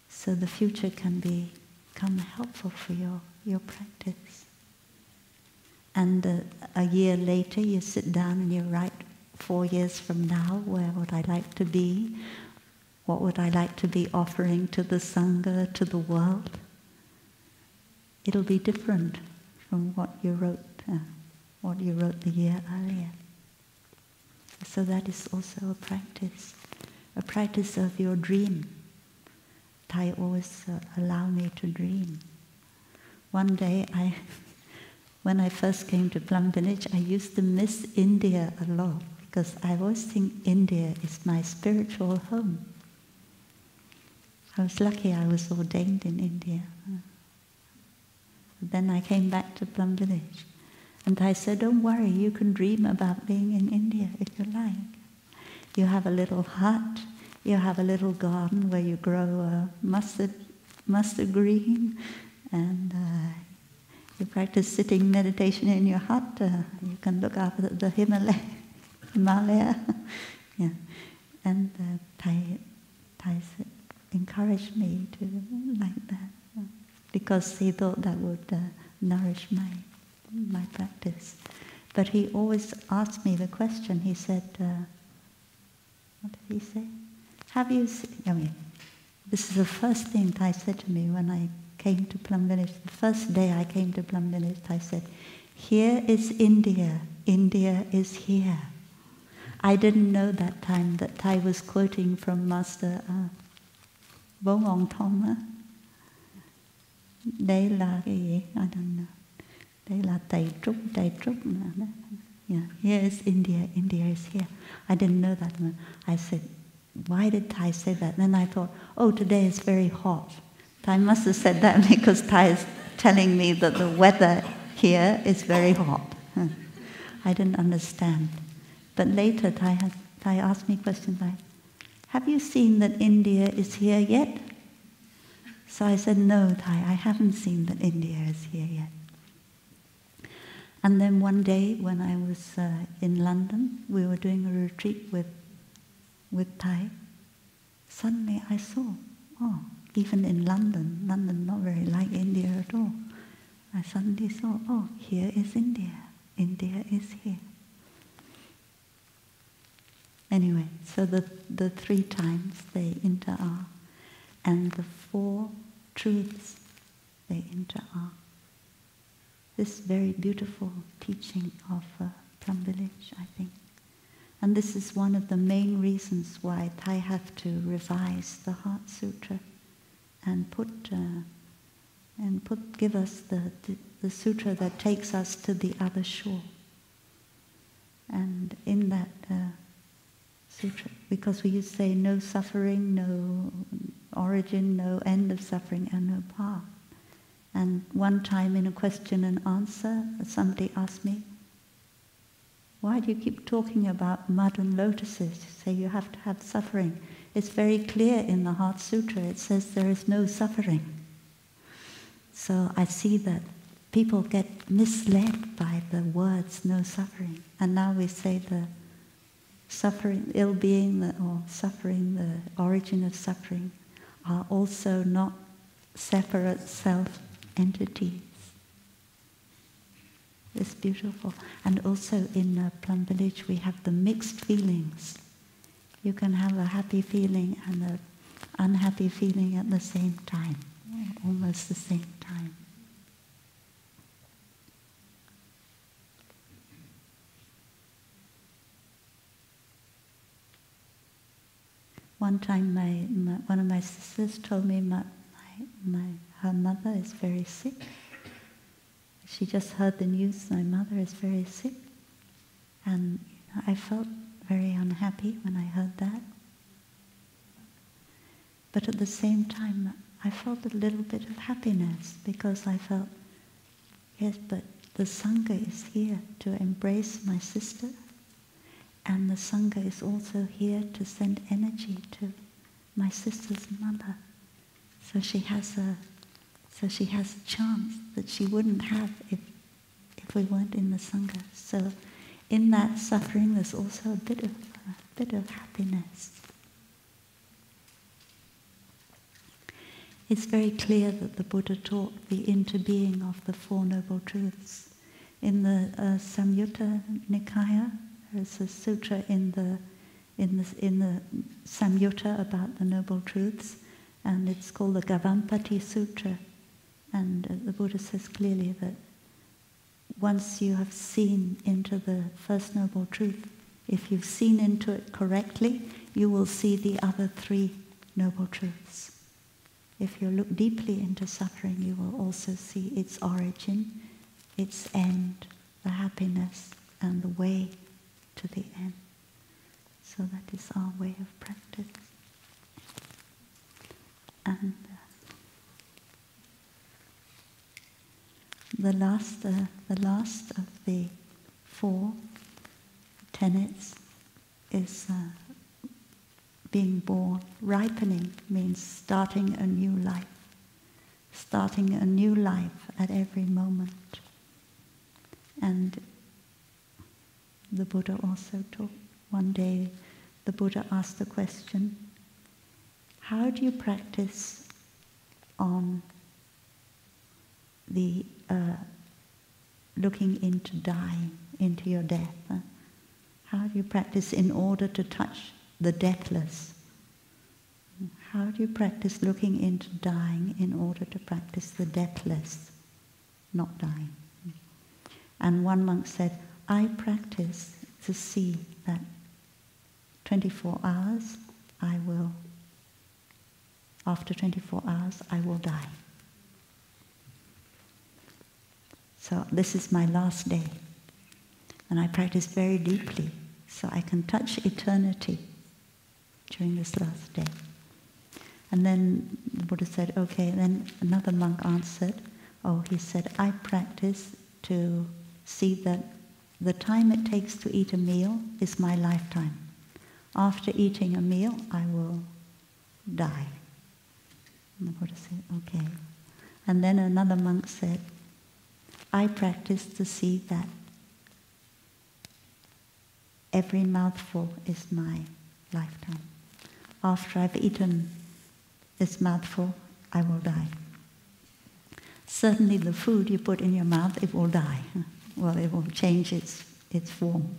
So the future can become helpful for your practice. And a year later you sit down and you write 4 years from now, where would I like to be? What would I like to be offering to the Sangha, to the world? It'll be different from what you wrote the year earlier. So that is also a practice of your dream. Thai always allow me to dream. One day, when I first came to Plum Village, I used to miss India a lot because I always think India is my spiritual home. I was lucky I was ordained in India. Then I came back to Plum Village. And I said, don't worry, you can dream about being in India if you like. You have a little hut, you have a little garden where you grow mustard green, and you practice sitting meditation in your hut. You can look up at the Himalaya. Yeah. And Thai encouraged me to like that, because he thought that would nourish my practice. But he always asked me the question. He said, what did he say? Have you seen, this is the first thing Thai said to me when I came to Plum Village. The first day I came to Plum Village, Thai said, here is India, India is here. I didn't know that time that Thai was quoting from Master Bong Thong. Đây là cái gì? I don't know. Đây là Tây Trúc. Yeah, here is India, India is here. I didn't know that. I said, why did Thai say that? Then I thought, oh, today is very hot. Thai must have said that because Thai is telling me that the weather here is very hot. I didn't understand. But later Thai asked me questions like, have you seen that India is here yet? So I said, no, Thai, I haven't seen that India is here yet. And then one day when I was in London, we were doing a retreat with Thai. Suddenly I saw, even in London not very like India at all. I suddenly saw, here is India. India is here. Anyway, so the 3 times they inter-are, and the 4 truths they inter-are. This very beautiful teaching of Plum Village, I think. And this is one of the main reasons why Thai have to revise the Heart Sutra and give us the sutra that takes us to the other shore. And in that sutra, because we used to say no suffering, no origin, no end of suffering, and no path. And one time in a question and answer, somebody asked me, why do you keep talking about mud and lotuses? You say you have to have suffering. It's very clear in the Heart Sutra, it says there is no suffering. So I see that people get misled by the words no suffering. And now we say the suffering, ill-being, or suffering, the origin of suffering, are also not separate self-entities. It's beautiful. And also in Plum Village we have the mixed feelings. You can have a happy feeling and an unhappy feeling at the same time, almost the same time. one time one of my sisters told me her mother is very sick. She just heard the news, my mother is very sick. And I felt very unhappy when I heard that. But at the same time, I felt a little bit of happiness because I felt, yes, but the Sangha is here to embrace my sister, and the Sangha is also here to send energy to my sister's mother. So she has a chance that she wouldn't have if we weren't in the Sangha. So in that suffering, there's also a bit of happiness. It's very clear that the Buddha taught the interbeing of the Four Noble Truths. In the Samyutta Nikaya, there's a sutra in the Samyutta about the Noble Truths, and it's called the Gavampati Sutra. And the Buddha says clearly that once you have seen into the First Noble Truth, if you've seen into it correctly, you will see the other three Noble Truths. If you look deeply into suffering, you will also see its origin, its end, the happiness, and the way to the end. So that is our way of practice. And the last of the four tenets is being born. Ripening means starting a new life. Starting a new life at every moment. And the Buddha also taught, one day the Buddha asked the question, how do you practice on the looking into dying, into your death? How do you practice in order to touch the deathless? How do you practice looking into dying in order to practice the deathless, not dying? And one monk said, I practice to see that 24 hours after 24 hours I will die. So this is my last day. And I practice very deeply so I can touch eternity during this last day. And then the Buddha said, okay, then another monk answered, he said, I practice to see that the time it takes to eat a meal is my lifetime. After eating a meal, I will die. And the Buddha said, okay. And then another monk said, I practice to see that every mouthful is my lifetime. After I've eaten this mouthful, I will die. Certainly the food you put in your mouth, it will die. Well, it will change its form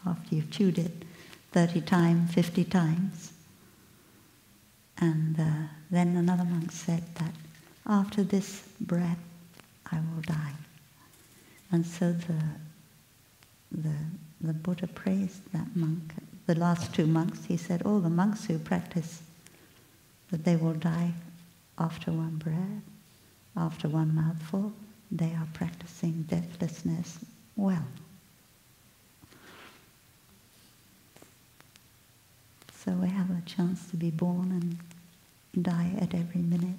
after you've chewed it 30 times, 50 times. And then another monk said that after this breath, I will die. And so the Buddha praised that monk. The last two monks, he said, all the monks who practice that they will die after one breath, after one mouthful, they are practicing deathlessness well. So we have a chance to be born and die at every minute.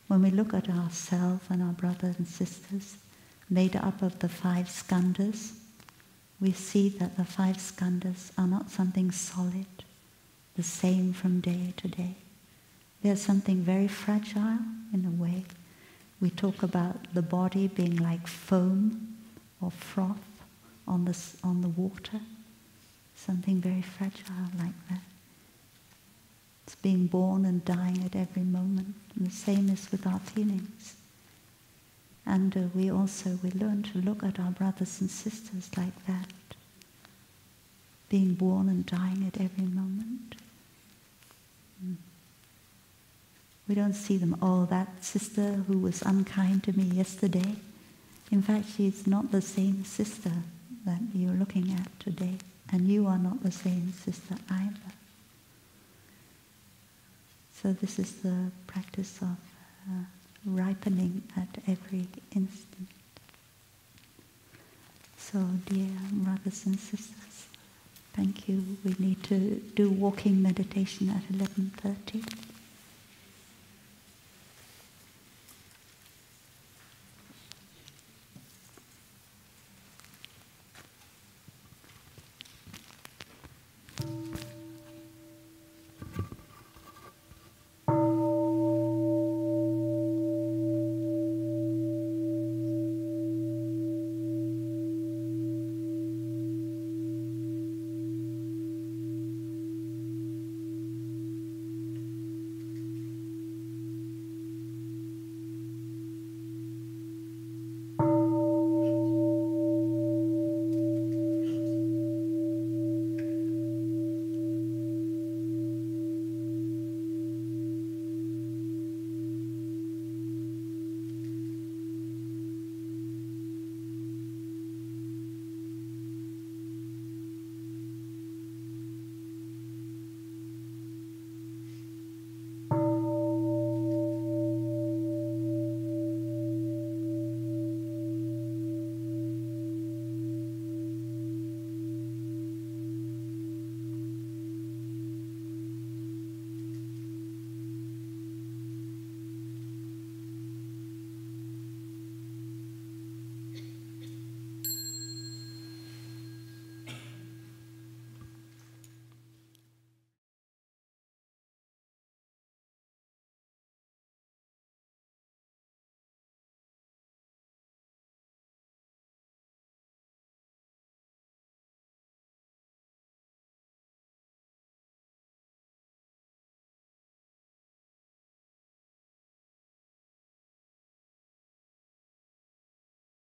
When we look at ourselves and our brothers and sisters made up of the 5 skandhas, we see that the 5 skandhas are not something solid, the same from day to day. They're something very fragile in a way. We talk about the body being like foam or froth on the water, something very fragile like that. It's being born and dying at every moment, and the same is with our feelings. And we learn to look at our brothers and sisters like that, being born and dying at every moment. We don't see them, that sister who was unkind to me yesterday. In fact, she's not the same sister that you're looking at today, and you are not the same sister either. So this is the practice of ripening at every instant. So, dear brothers and sisters, thank you. We need to do walking meditation at 11:30.